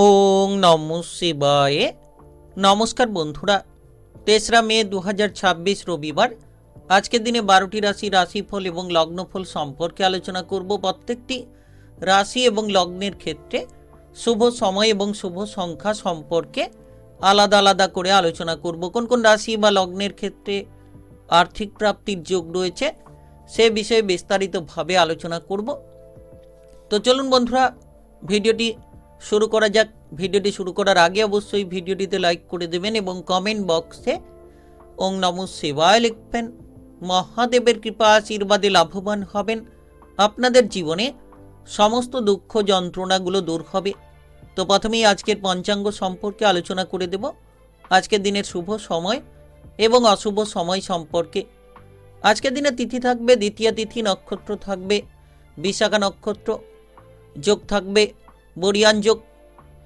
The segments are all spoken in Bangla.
ওং নমঃ শিবায়। নমস্কার বন্ধুরা, 3রা মে 2026 রবিবার। আজকের দিনে 12টি রাশিফল এবং লগ্নফল সম্পর্কে আলোচনা করব। প্রত্যেকটি রাশি এবং লগ্নের ক্ষেত্রে শুভ সময় এবং শুভ সংখ্যা সম্পর্কে আলাদা আলাদা করে আলোচনা করব। কোন কোন রাশি বা লগ্নের ক্ষেত্রে আর্থিক প্রাপ্তির যোগ রয়েছে সে বিষয়ে বিস্তারিতভাবে আলোচনা করব। তো চলুন বন্ধুরা, ভিডিওটি শুরু করা যাক। ভিডিওটি শুরু করার আগে অবশ্যই ভিডিওটিতে লাইক করে দেবেন এবং কমেন্ট বক্সে ওং নমঃ শিবায় লিখবেন। মহাদেবের কৃপা আশীর্বাদে লাভবান হবেন। আপনাদের জীবনে সমস্ত দুঃখ যন্ত্রণাগুলো দূর হবে। তো প্রথমেই আজকের পঞ্চাঙ্গ সম্পর্কে আলোচনা করে দেব। আজকের দিনের শুভ সময় এবং অশুভ সময় সম্পর্কে। আজকের দিনে তিথি থাকবে দ্বিতীয়া তিথি, নক্ষত্র থাকবে বিশাখা নক্ষত্র, যোগ থাকবে বরিয়ান যোগ,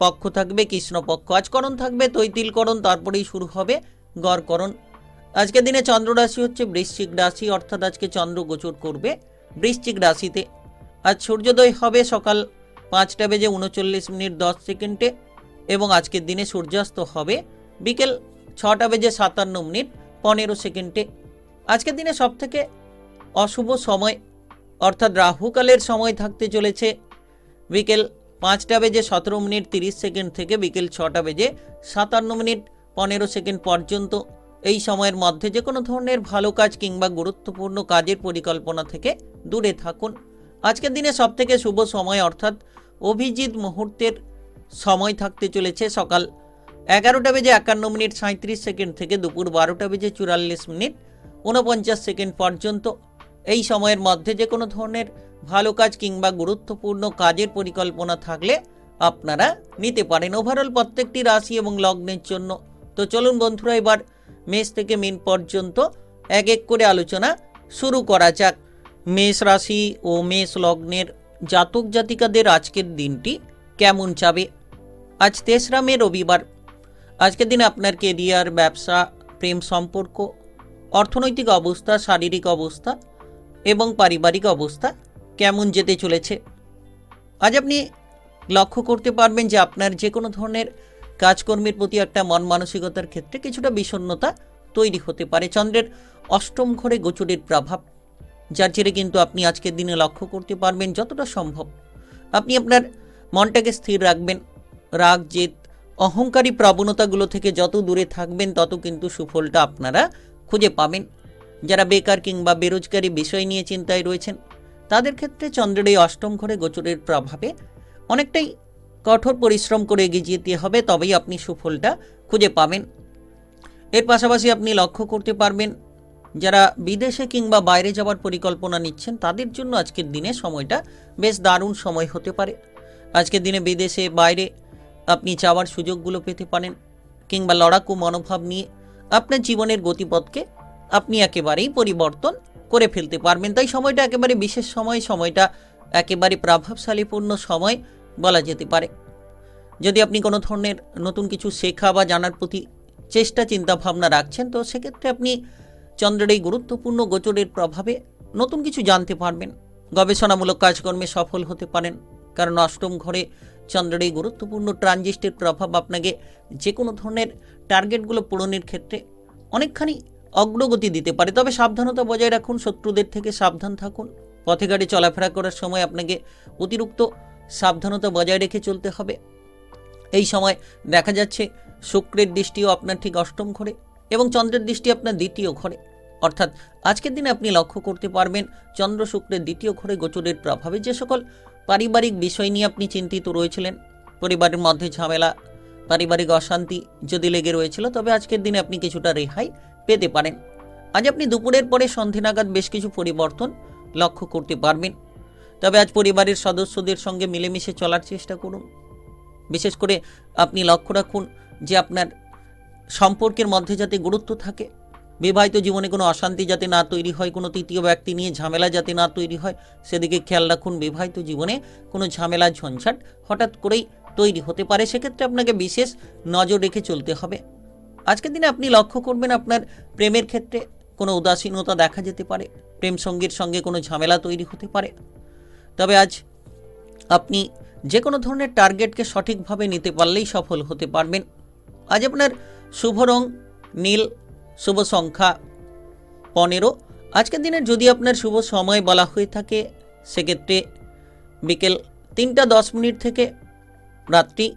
পক্ষ থাকবে কৃষ্ণপক্ষ। আজকরণ থাকবে তৈতিলকরণ, তারপরেই শুরু হবে গড়করণ। আজকের দিনে চন্দ্র রাশি হচ্ছে বৃশ্চিক রাশি, অর্থাৎ আজকে চন্দ্র গোচর করবে বৃশ্চিক রাশিতে। আজ সূর্যোদয় হবে সকাল 5:39:10 এবং আজকের দিনে সূর্যাস্ত হবে বিকেল 6:57:15। আজকের দিনে সবথেকে অশুভ সময় অর্থাৎ রাহুকালের সময় থাকতে চলেছে বিকেল 5:17:30 থেকে বিকেল 6:57:15 পর্যন্ত। এই সময়ের মধ্যে যে কোনো ধরনের ভালো কাজ কিংবা গুরুত্বপূর্ণ কাজের পরিকল্পনা থেকে দূরে থাকুন। আজকের দিনে সবথেকে শুভ সময় অর্থাৎ অভিজিৎ মুহূর্তের সময় থাকতে চলেছে সকাল 11:51:37 থেকে দুপুর 12:44:49 পর্যন্ত। এই সময়ের মধ্যে যে কোনো ধরনের ভালো কাজ কিংবা গুরুত্বপূর্ণ কাজের পরিকল্পনা থাকলে আপনারা নিতে পারেন। ওভারঅল প্রত্যেকটি রাশি এবং লগ্নের জন্য। তো চলুন বন্ধুরা, এবার মেষ থেকে মীন পর্যন্ত এক এক করে আলোচনা শুরু করা যাক। মেষ রাশি ও মেষ লগ্নের জাতক জাতিকাদের আজকের দিনটি কেমন যাবে? আজ 3রা মে রবিবার। আজকের দিনে আপনার কেরিয়ার, ব্যবসা, প্রেম সম্পর্ক, অর্থনৈতিক অবস্থা, শারীরিক অবস্থা এবং পারিবারিক অবস্থা কেমন যেতে চলেছে। আজ আপনি লক্ষ্য করতে পারবেন যে আপনার যে কোনো ধরনের কাজকর্মের প্রতি একটা মন মানসিকতার ক্ষেত্রে কিছুটা বিষণ্ণতা তৈরি হতে পারে। চন্দ্রের অষ্টম ঘরে গোচরের প্রভাব, যার জেরে কিন্তু আপনি আজকের দিনে লক্ষ্য করতে পারবেন যতটা সম্ভব আপনি আপনার মনটাকে স্থির রাখবেন। রাগ, জেদ, অহংকারী প্রবণতাগুলো থেকে যত দূরে থাকবেন তত কিন্তু সুফলটা আপনারা খুঁজে পাবেন। যারা বেকার কিংবা বেরোজগারি বিষয় নিয়ে চিন্তায় রয়েছেন তাদের ক্ষেত্রে চন্দ্রের এই অষ্টম ঘরে গোচরের প্রভাবে অনেকটাই কঠোর পরিশ্রম করে এগিয়ে যেতে হবে, তবেই আপনি সুফলটা খুঁজে পাবেন। এর পাশাপাশি আপনি লক্ষ্য করতে পারবেন যারা বিদেশে কিংবা বাইরে যাওয়ার পরিকল্পনা নিচ্ছেন তাদের জন্য আজকের দিনে সময়টা বেশ দারুণ সময় হতে পারে। আজকের দিনে বিদেশে বাইরে আপনি যাওয়ার সুযোগগুলো পেতে পারেন কিংবা লড়াকু মনোভাব নিয়ে আপনার জীবনের গতিপথকে আপনি একেবারেই পরিবর্তন করে ফেলতে পারবেন। তাই সময়টা একেবারে বিশেষ সময়, সময়টা একেবারে প্রভাবশালীপূর্ণ সময় বলা যেতে পারে। যদি আপনি কোনো ধরনের নতুন কিছু শেখা বা জানার প্রতি চিন্তা ভাবনা রাখছেন তো সেক্ষেত্রে আপনি চন্দ্রের এই গুরুত্বপূর্ণ গোচরের প্রভাবে নতুন কিছু জানতে পারবেন। গবেষণামূলক কাজকর্মে সফল হতে পারেন, কারণ অষ্টম ঘরে চন্দ্রের এই গুরুত্বপূর্ণ ট্রানজিস্টের প্রভাব আপনাকে যে কোনো ধরনের টার্গেটগুলো পূরণের ক্ষেত্রে অনেকখানি অগ্রগতি দিতে পারে। তবে সাবধানতা বজায় রাখুন, শত্রুদের থেকে সাবধান থাকুন। পথে ঘাটে চলাফেরা করার সময় আপনাকে অতিরিক্ত সাবধানতা বজায় রেখে চলতে হবে। এই সময় দেখা যাচ্ছে শুক্রের দৃষ্টিও আপনার ঠিক অষ্টম ঘরে এবং চন্দ্রের দৃষ্টি আপনার দ্বিতীয় ঘরে। অর্থাৎ আজকের দিনে আপনি লক্ষ্য করতে পারবেন চন্দ্র শুক্রের দ্বিতীয় ঘরে গোচরের প্রভাবে যে সকল পারিবারিক বিষয় নিয়ে আপনি চিন্তিত রয়েছিলেন, পরিবারের মধ্যে ঝামেলা, পারিবারিক অশান্তি যদি লেগে রয়েছিল, তবে আজকের দিনে আপনি কিছুটা রেহাই পেতে পারেন। আজ আপনি দুপুরের পরে সন্ধে নাগাদ বেশ কিছু পরিবর্তন লক্ষ্য করতে পারবেন। তবে আজ পরিবারের সদস্যদের সঙ্গে মিলেমিশে চলার চেষ্টা করুন। বিশেষ করে আপনি লক্ষ্য রাখুন যে আপনার সম্পর্কের মধ্যে যাতে গুরুত্ব থাকে, বিবাহিত জীবনে কোনো অশান্তি যাতে না তৈরি হয়, কোনো তৃতীয় ব্যক্তি নিয়ে ঝামেলা যাতে না তৈরি হয় সেদিকে খেয়াল রাখুন। বিবাহিত জীবনে কোনো ঝামেলা ঝঞ্ঝাট হঠাৎ করেই তৈরি হতে পারে, সেক্ষেত্রে আপনাকে বিশেষ নজর রেখে চলতে হবে। আজকের দিনে আপনি লক্ষ্য করবেন আপনার প্রেমের ক্ষেত্রে কোনো উদাসীনতা দেখা যেতে পারে, প্রেম সঙ্গীর সঙ্গে কোনো ঝামেলা তৈরি হতে পারে। তবে আজ আপনি যে কোনো ধরনের টার্গেটকে সঠিকভাবে নিতে পারলেই সফল হতে পারবেন। আজ আপনার শুভ রং নীল, শুভ সংখ্যা 15। আজকের দিনের যদি আপনার শুভ সময় বলা হয়ে থাকে সেক্ষেত্রে বিকেল 3:10 থেকে রাত্রি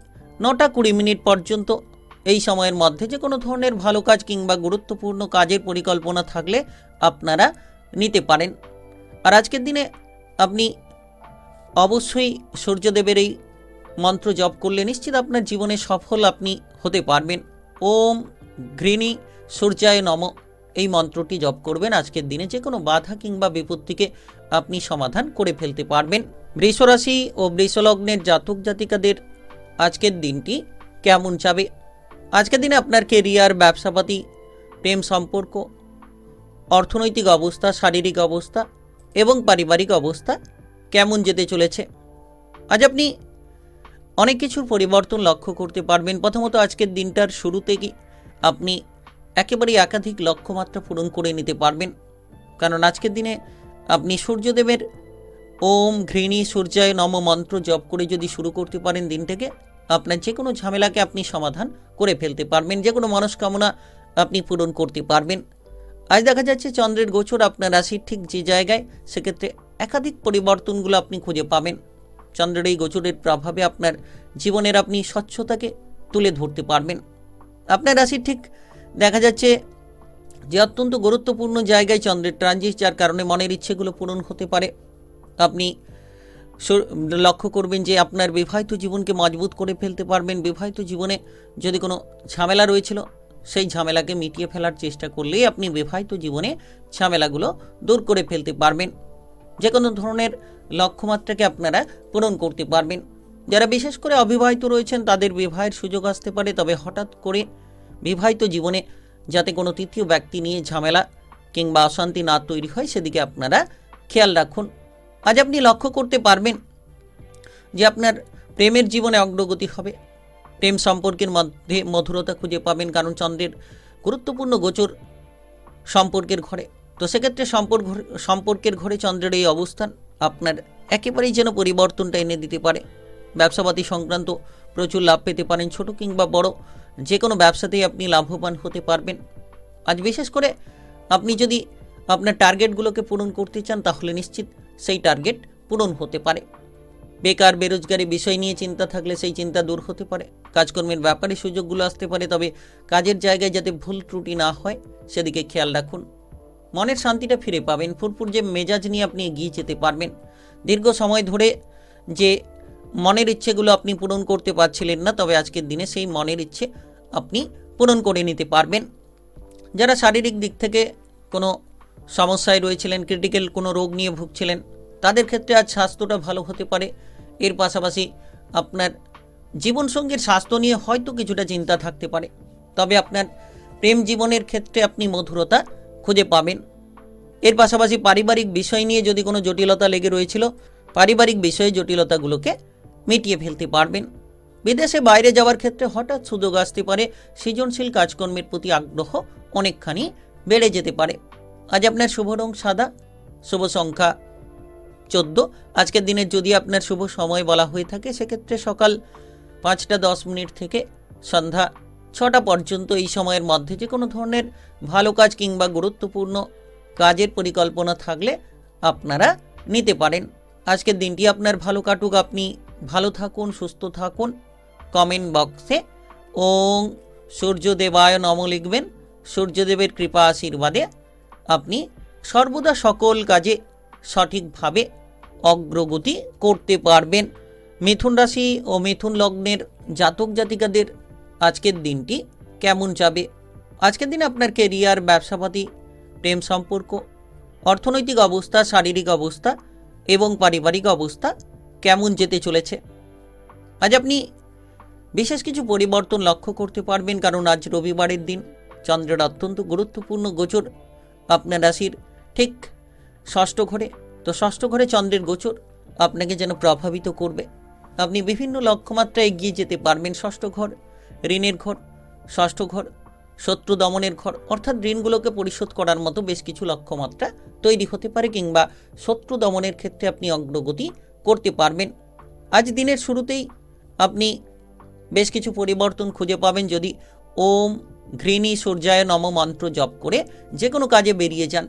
9:20 পর্যন্ত। এই সময়ের মধ্যে যে কোনো ধরনের ভালো কাজ কিংবা গুরুত্বপূর্ণ কাজের পরিকল্পনা থাকলে আপনারা নিতে পারেন। আর আজকের দিনে আপনি অবশ্যই সূর্যদেবের এই মন্ত্র জপ করলে নিশ্চিত আপনার জীবনে সফল আপনি হতে পারবেন। ওম ঘৃণী সূর্যায় নম এই মন্ত্রটি জপ করবেন। আজকের দিনে যে কোনো বাধা কিংবা বিপত্তিকে আপনি সমাধান করে ফেলতে পারবেন। বৃষরাশি ও বৃষলগ্নের জাতক জাতিকাদের আজকের দিনটি কেমন যাবে? আজকের দিনে আপনার কেরিয়ার, ব্যবসাপাতি, প্রেম সম্পর্ক, অর্থনৈতিক অবস্থা, শারীরিক অবস্থা এবং পারিবারিক অবস্থা কেমন যেতে চলেছে? আজ আপনি অনেক কিছুর পরিবর্তন লক্ষ্য করতে পারবেন। প্রথমত আজকের দিনটার শুরুতে কি আপনি একেবারে একাধিক লক্ষ্যমাত্রা পূরণ করে নিতে পারবেন, কারণ আজকের দিনে আপনি সূর্যদেবের ওম ঘৃণী সূর্যায় নম মন্ত্র জপ করে যদি শুরু করতে পারেন দিনটাকে, আপনার যে কোনো ঝামেলাকে আপনি সমাধান করে ফেলতে পারবেন, যে কোনো মনস্কামনা আপনি পূরণ করতে পারবেন। আজ দেখা যাচ্ছে চন্দ্রের গোচর আপনার রাশির ঠিক যে জায়গায়, সেক্ষেত্রে একাধিক পরিবর্তনগুলো আপনি খুঁজে পাবেন। চন্দ্রের এই গোচরের প্রভাবে আপনার জীবনের আপনি স্বচ্ছতাকে তুলে ধরতে পারবেন। আপনার রাশির ঠিক দেখা যাচ্ছে যে অত্যন্ত গুরুত্বপূর্ণ জায়গায় চন্দ্রের ট্রানজিট, যার কারণে মনের ইচ্ছেগুলো পূরণ হতে পারে। আপনি লক্ষ্য করবেন যে আপনার বিবাহিত জীবনকে মজবুত করে ফেলতে পারবেন। বিবাহিত জীবনে যদি কোনো ঝামেলা রয়েছিল সেই ঝামেলাকে মিটিয়ে ফেলার চেষ্টা করলেই আপনি বিবাহিত জীবনে ঝামেলাগুলো দূর করে ফেলতে পারবেন। যে কোনো ধরনের লক্ষ্যমাত্রাকে আপনারা পূরণ করতে পারবেন। যারা বিশেষ করে অবিবাহিত রয়েছেন তাদের বিবাহের সুযোগ আসতে পারে, তবে হঠাৎ করে বিবাহিত জীবনে যাতে কোনো তৃতীয় ব্যক্তি নিয়ে ঝামেলা কিংবা অশান্তি না তৈরি হয় সেদিকে আপনারা খেয়াল রাখুন। আজ আপনি লক্ষ্য করতে পারবেন যে আপনার প্রেমের জীবনে অগ্রগতি হবে। প্রেম সম্পর্কের মধ্যে মধুরতা খুঁজে পাবেন, কারণ চন্দ্রের গুরুত্বপূর্ণ গোচর সম্পর্কের ঘরে। তো সেক্ষেত্রে সম্পর্কের ঘরে চন্দ্রের এই অবস্থান আপনার একেবারেই যেন পরিবর্তনটা এনে দিতে পারে। ব্যবসাপাতি সংক্রান্ত প্রচুর লাভ পেতে পারেন। ছোট কিংবা বড় যে কোনো ব্যবসাতেই আপনি লাভবান হতে পারবেন। আজ বিশেষ করে আপনি যদি আপনার টার্গেটগুলোকে পূরণ করতে চান তাহলে নিশ্চিত সেই টার্গেট পূরণ হতে পারে। বেকার বেরোজগারি বিষয় নিয়ে চিন্তা থাকলে সেই চিন্তা দূর হতে পারে। কাজকর্মের ব্যাপারে সুযোগগুলো আসতে পারে, তবে কাজের জায়গায় যাতে ভুল ত্রুটি না হয় সেদিকে খেয়াল রাখুন। মনের শান্তিটা ফিরে পাবেন। ফুরফুর যে মেজাজ নিয়ে আপনি এগিয়ে যেতে পারবেন। দীর্ঘ সময় ধরে যে মনের ইচ্ছেগুলো আপনি পূরণ করতে পারছিলেন না, তবে আজকের দিনে সেই মনের ইচ্ছে আপনি পূরণ করে নিতে পারবেন। যারা শারীরিক দিক থেকে কোনো সমস্যায় রয়েছিলেন, ক্রিটিক্যাল কোনো রোগ নিয়ে ভুগছিলেন, তাদের ক্ষেত্রে আজ স্বাস্থ্যটা ভালো হতে পারে। এর পাশাপাশি আপনার জীবনসঙ্গীর স্বাস্থ্য নিয়ে হয়তো কিছুটা চিন্তা থাকতে পারে, তবে আপনার প্রেম জীবনের ক্ষেত্রে আপনি মধুরতা খুঁজে পাবেন। এর পাশাপাশি পারিবারিক বিষয় নিয়ে যদি কোনো জটিলতা লেগে রয়েছিল, পারিবারিক বিষয়ে জটিলতাগুলোকে মিটিয়ে ফেলতে পারবেন। বিদেশে বাইরে যাওয়ার ক্ষেত্রে হঠাৎ সুযোগ আসতে পারে। সৃজনশীল কাজকর্মের প্রতি আগ্রহ অনেকখানি বেড়ে যেতে পারে। আজ আপনার শুভ রং সাদা, শুভ সংখ্যা 14। আজকের দিনে যদি আপনার শুভ সময় বলা হয়ে থাকে সেক্ষেত্রে সকাল 5:10 থেকে সন্ধ্যা 6টা পর্যন্ত। এই সময়ের মধ্যে যে কোনো ধরনের ভালো কাজ কিংবা গুরুত্বপূর্ণ কাজের পরিকল্পনা থাকলে আপনারা নিতে পারেন। আজকের দিনটি আপনার ভালো কাটুক। আপনি ভালো থাকুন, সুস্থ থাকুন। কমেন্ট বক্সে ওং সূর্যদেবায় নম লিখবেন। সূর্যদেবের কৃপা আশীর্বাদে আপনি সর্বদা সকল কাজে সঠিকভাবে অগ্রগতি করতে পারবেন। মিথুন রাশি ও মিথুন লগ্নের জাতক জাতিকাদের আজকের দিনটি কেমন যাবে? আজকের দিনে আপনার কেরিয়ার, ব্যবসাপাতি, প্রেম সম্পর্ক, অর্থনৈতিক অবস্থা, শারীরিক অবস্থা এবং পারিবারিক অবস্থা কেমন যেতে চলেছে? আজ আপনি বিশেষ কিছু পরিবর্তন লক্ষ্য করতে পারবেন, কারণ আজ রবিবারের দিন। চন্দ্রের অত্যন্ত গুরুত্বপূর্ণ গোচর আপনার রাশির ঠিক 6ষ্ঠ ঘরে। তো 6ষ্ঠ ঘরে চন্দ্রের গোচর আপনাকে যেন প্রভাবিত করবে। আপনি বিভিন্ন লক্ষ্যমাত্রায় এগিয়ে যেতে পারবেন। 6ষ্ঠ ঘর ঋণের ঘর, 6ষ্ঠ ঘর শত্রু দমনের ঘর, অর্থাৎ ঋণগুলোকে পরিশোধ করার মতো বেশ কিছু লক্ষ্যমাত্রা তৈরি হতে পারে, কিংবা শত্রু দমনের ক্ষেত্রে আপনি অগ্রগতি করতে পারবেন। আজ দিনের শুরুতেই আপনি বেশ কিছু পরিবর্তন খুঁজে পাবেন যদি ওম ঘৃণী সূর্যায় নম মন্ত্র জপ করে যে কোনো কাজে বেরিয়ে যান,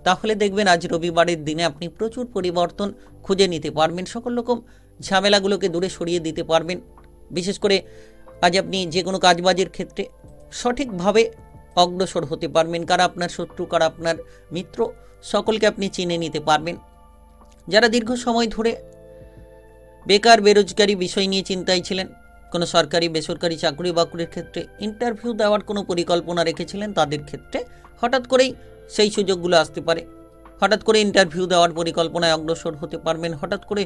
তাহলে দেখবেন আজ রবিবারের দিনে আপনি প্রচুর পরিবর্তন খুঁজে নিতে পারবেন, সকল রকম ঝামেলাগুলোকে দূরে সরিয়ে দিতে পারবেন। বিশেষ করে আজ আপনি যে কোনো কাজবাজের ক্ষেত্রে সঠিকভাবে অগ্রসর হতে পারবেন। কারা আপনার শত্রু, কারা আপনার মিত্র, সকলকে আপনি চিনে নিতে পারবেন। যারা দীর্ঘ সময় ধরে বেকার বেরোজগারি বিষয় নিয়ে চিন্তায় ছিলেন, কোনো সরকারি বেসরকারি চাকরি বাকরির ক্ষেত্রে ইন্টারভিউ দেওয়ার কোনো পরিকল্পনা রেখেছিলেন, তাদের ক্ষেত্রে হঠাৎ করেই সেই সুযোগগুলো আসতে পারে। হঠাৎ করে ইন্টারভিউ দেওয়ার পরিকল্পনায় অগ্রসর হতে পারবেন। হঠাৎ করে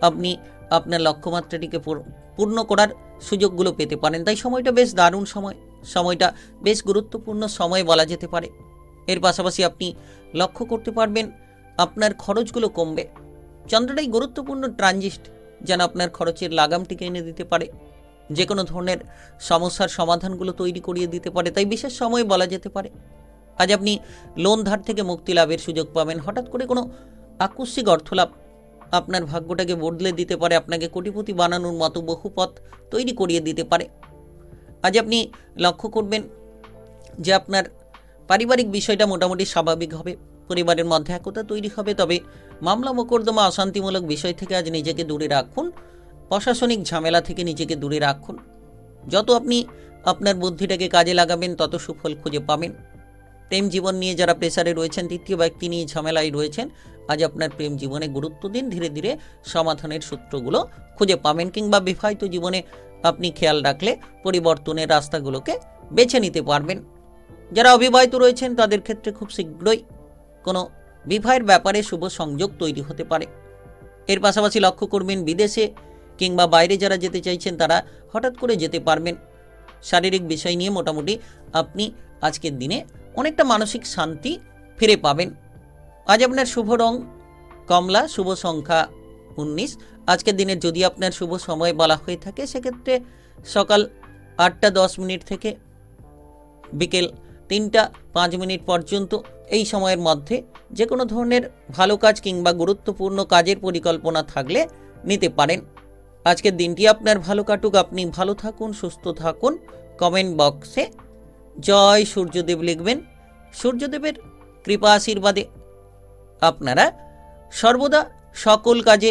আপনি আপনার লক্ষ্যমাত্রাটিকে পূর্ণ করার সুযোগগুলো পেতে পারেন। তাই সময়টা বেশ দারুণ সময়, সময়টা বেশ গুরুত্বপূর্ণ সময় বলা যেতে পারে। এর পাশাপাশি আপনি লক্ষ্য করতে পারবেন আপনার খরচগুলো কমবে। চন্দ্রটাই গুরুত্বপূর্ণ ট্রানজিট যেন আপনার খরচের লাগামটিকে এনে দিতে পারে, যে কোনো ধরনের সমস্যার সমাধানগুলো তৈরি করিয়ে দিতে পারে। তাই বিশেষ সময় বলা যেতে পারে। আজ আপনি লোন ধার থেকে মুক্তি লাভের সুযোগ পাবেন। হঠাৎ করে কোনো আকস্মিক অর্থলাভ আপনার ভাগ্যটাকে বদলে দিতে পারে, আপনাকে কোটিপতি বানানোর মতো বহু পথ তৈরি করিয়ে দিতে পারে। আজ আপনি লক্ষ্য করবেন যে আপনার পারিবারিক বিষয়টা মোটামুটি স্বাভাবিক হবে, পরিবারের মধ্যে একতা তৈরি হবে। তবে মামলা মোকদ্দমা অশান্তিমূলক বিষয় থেকে আজ নিজেকে দূরে রাখুন, প্রশাসনিক ঝামেলা থেকে নিজেকে দূরে রাখুন। যত আপনি আপনার বুদ্ধিটাকে কাজে লাগাবেন তত সুফল খুঁজে পাবেন। প্রেম জীবন নিয়ে যারা প্রেসারে রয়েছেন, তৃতীয় ব্যক্তি নিয়ে ঝামেলায় রয়েছেন, আজ আপনার প্রেম জীবনে গুরুত্ব দিন। ধীরে ধীরে সমাধানের সূত্রগুলো খুঁজে পাবেন। কিংবা বিবাহিত জীবনে আপনি খেয়াল রাখলে পরিবর্তনের রাস্তাগুলোকে বেছে নিতে পারবেন। যারা অবিবাহিত রয়েছেন তাদের ক্ষেত্রে খুব শীঘ্রই কোনো বিবাহের ব্যাপারে শুভ সংযোগ তৈরি হতে পারে। এর পাশাপাশি লক্ষ্য করবেন বিদেশে কিংবা বাইরে যারা যেতে চাইছেন তারা হঠাৎ করে যেতে পারবেন। শারীরিক বিষয় নিয়ে মোটামুটি আপনি আজকের দিনে অনেকটা মানসিক শান্তি ফিরে পাবেন। আজ আপনার শুভ রং কমলা, শুভ সংখ্যা 19। আজকের দিনের যদি আপনার শুভ সময় বলা হয়ে থাকে সেক্ষেত্রে সকাল 8টা 10 মিনিট থেকে বিকেল 3টা 5 মিনিট পর্যন্ত। এই সময়ের মধ্যে যে কোনো ধরনের ভালো কাজ কিংবা গুরুত্বপূর্ণ কাজের পরিকল্পনা থাকলে নিতে পারেন। আজকের দিনটি আপনার ভালো কাটুক, আপনি ভালো থাকুন, সুস্থ থাকুন। কমেন্ট বক্সে জয় সূর্যদেব লিখবেন। সূর্যদেবের কৃপা আশীর্বাদে আপনারা সর্বদা সকল কাজে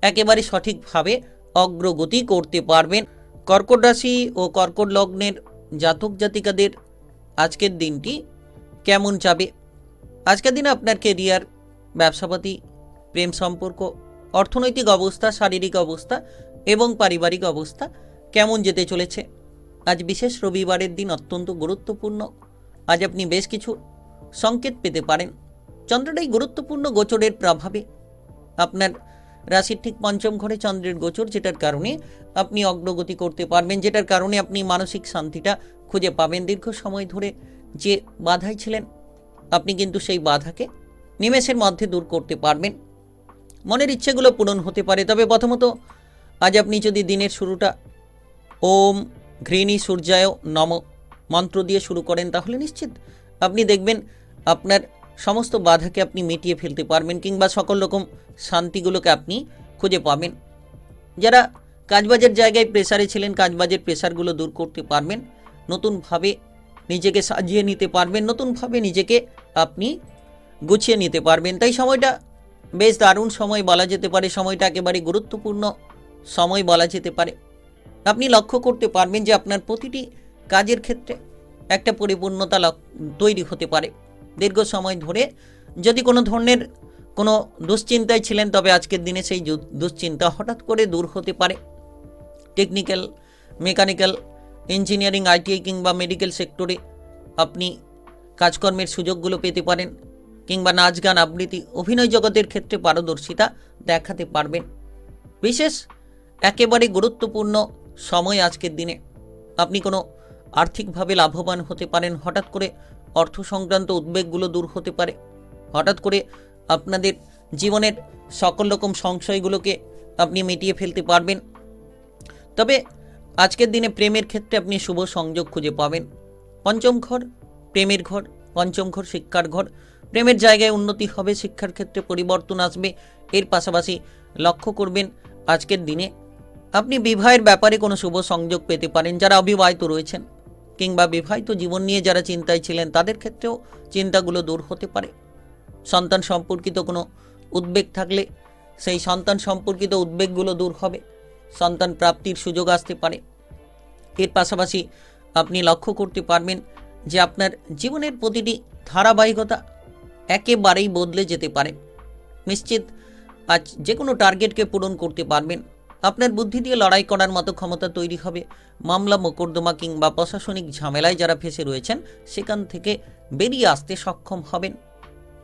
একেবারে সঠিকভাবে অগ্রগতি করতে পারবেন। কর্কট রাশি ও কর্কট লগ্নের জাতক জাতিকাদের আজকের দিনটি কেমন যাবে? আজকের দিনে আপনার কেরিয়ার, ব্যবসাপাতি, প্রেম সম্পর্ক, অর্থনৈতিক অবস্থা, শারীরিক অবস্থা এবং পারিবারিক অবস্থা কেমন যেতে চলেছে? আজ বিশেষ রবিবারের দিন অত্যন্ত গুরুত্বপূর্ণ। আজ আপনি বেশ কিছু সংকেত পেতে পারেন। চন্দ্রটাই গুরুত্বপূর্ণ গোচরের প্রভাবে আপনার রাশির ঠিক পঞ্চম ঘরে চন্দ্রের গোচর, যেটার কারণে আপনি অগ্রগতি করতে পারবেন, যেটার কারণে আপনি মানসিক শান্তিটা খুঁজে পাবেন। দীর্ঘ সময় ধরে যে বাধায় ছিলেন আপনি কিন্তু সেই বাধাকে নিমেষের মধ্যে দূর করতে পারবেন। মনের ইচ্ছেগুলো পূরণ হতে পারে। তবে প্রথমত আজ আপনি যদি দিনের শুরুটা ওম ঘৃণী সূর্যায় নম মন্ত্র দিয়ে শুরু করেন তাহলে নিশ্চিত আপনি দেখবেন আপনার সমস্ত বাধাকে আপনি মিটিয়ে ফেলতে পারবেন, কিংবা সকল রকম শান্তিগুলোকে আপনি খুঁজে পাবেন। যারা কাজবাজের জায়গায় প্রেসারে ছিলেন, কাজবাজের প্রেসারগুলো দূর করতে পারবেন, নতুনভাবে নিজেকে সাজিয়ে নিতে পারবেন, নতুনভাবে নিজেকে আপনি গুছিয়ে নিতে পারবেন। তাই সময়টা বেশ দারুণ সময় বলা যেতে পারে। সময়টা একেবারে গুরুত্বপূর্ণ সময় বলা যেতে পারে। আপনি লক্ষ্য করতে পারবেন যে আপনার প্রতিটি কাজের ক্ষেত্রে একটা পরিপূর্ণতা তৈরি হতে পারে। দীর্ঘ সময় ধরে যদি কোনো ধরনের কোনো দুশ্চিন্তায় ছিলেন তবে আজকের দিনে সেই দুশ্চিন্তা হঠাৎ করে দূর হতে পারে। টেকনিক্যাল, মেকানিক্যাল, ইঞ্জিনিয়ারিং, আইটিআই কিংবা মেডিকেল সেক্টরে আপনি কাজকর্মের সুযোগগুলো পেতে পারেন, কিংবা নাচ গান, আবৃত্তি, অভিনয় জগতের ক্ষেত্রে পারদর্শিতা দেখাতে পারবেন। বিশেষ একেবারে গুরুত্বপূর্ণ সময় আজকের দিনে। আপনি কোনো আর্থিকভাবে লাভবান হতে পারেন। হঠাৎ করে অর্থ সংক্রান্ত উদ্বেগগুলো দূর হতে পারে। হঠাৎ করে আপনাদের জীবনের সকল রকম সংশয়গুলোকে আপনি মিটিয়ে ফেলতে পারবেন। তবে আজকের দিনে প্রেমের ক্ষেত্রে আপনি শুভ সংযোগ খুঁজে পাবেন। পঞ্চম ঘর প্রেমের ঘর, পঞ্চম ঘর শিক্ষার ঘর। প্রেমের জায়গায় উন্নতি হবে, শিক্ষার ক্ষেত্রে পরিবর্তন আসবে। এর পাশাপাশি লক্ষ্য করবেন আজকের দিনে আপনি বিবাহের ব্যাপারে কোনো শুভ সংযোগ পেতে পারেন। যারা অবিবাহিত রয়েছেন কিংবা বিবাহিত জীবন নিয়ে যারা চিন্তায় ছিলেন তাদের ক্ষেত্রেও চিন্তাগুলো দূর হতে পারে। সন্তান সম্পর্কিত কোনো উদ্বেগ থাকলে সেই সন্তান সম্পর্কিত উদ্বেগগুলো দূর হবে। সন্তান প্রাপ্তির সুযোগ আসতে পারে। এর পাশাপাশি আপনি লক্ষ্য করতে পারবেন যে আপনার জীবনের প্রতিটি ধারাবাহিকতা একেবারেই বদলে যেতে পারে। নিশ্চিত আজ যে কোনো টার্গেটকে পূরণ করতে পারবেন। আপনার বুদ্ধি দিয়ে লড়াই করার মতো ক্ষমতা তৈরি হবে। মামলা মোকদ্দমা কিংবা প্রশাসনিক ঝামেলায় যারা ফেঁসে রয়েছেন সেখান থেকে বেরিয়ে আসতে সক্ষম হবেন।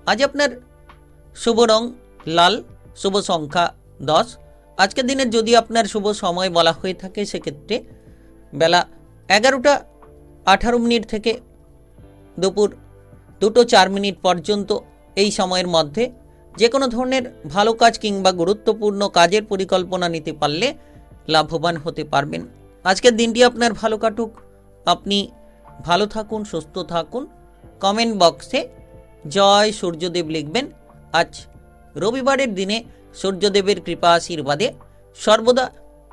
আজ আপনার শুভ রং লাল, শুভ সংখ্যা 10। আজকের দিনের যদি আপনার শুভ সময় বলা হয়ে থাকে সেক্ষেত্রে বেলা 11:18 থেকে দুপুর 2:04 পর্যন্ত এই সময়ের মধ্যে যে কোনো ধরনের ভালো কাজ কিংবা গুরুত্বপূর্ণ কাজের পরিকল্পনা নিতে পারলে লাভবান হতে পারবেন। আজকের দিনটি আপনার ভালো কাটুক। আপনি ভালো থাকুন, সুস্থ থাকুন। কমেন্ট বক্সে জয় সূর্যদেব লিখবেন। আজ রবিবারের দিনে সূর্যদেবের কৃপা আশীর্বাদে সর্বদা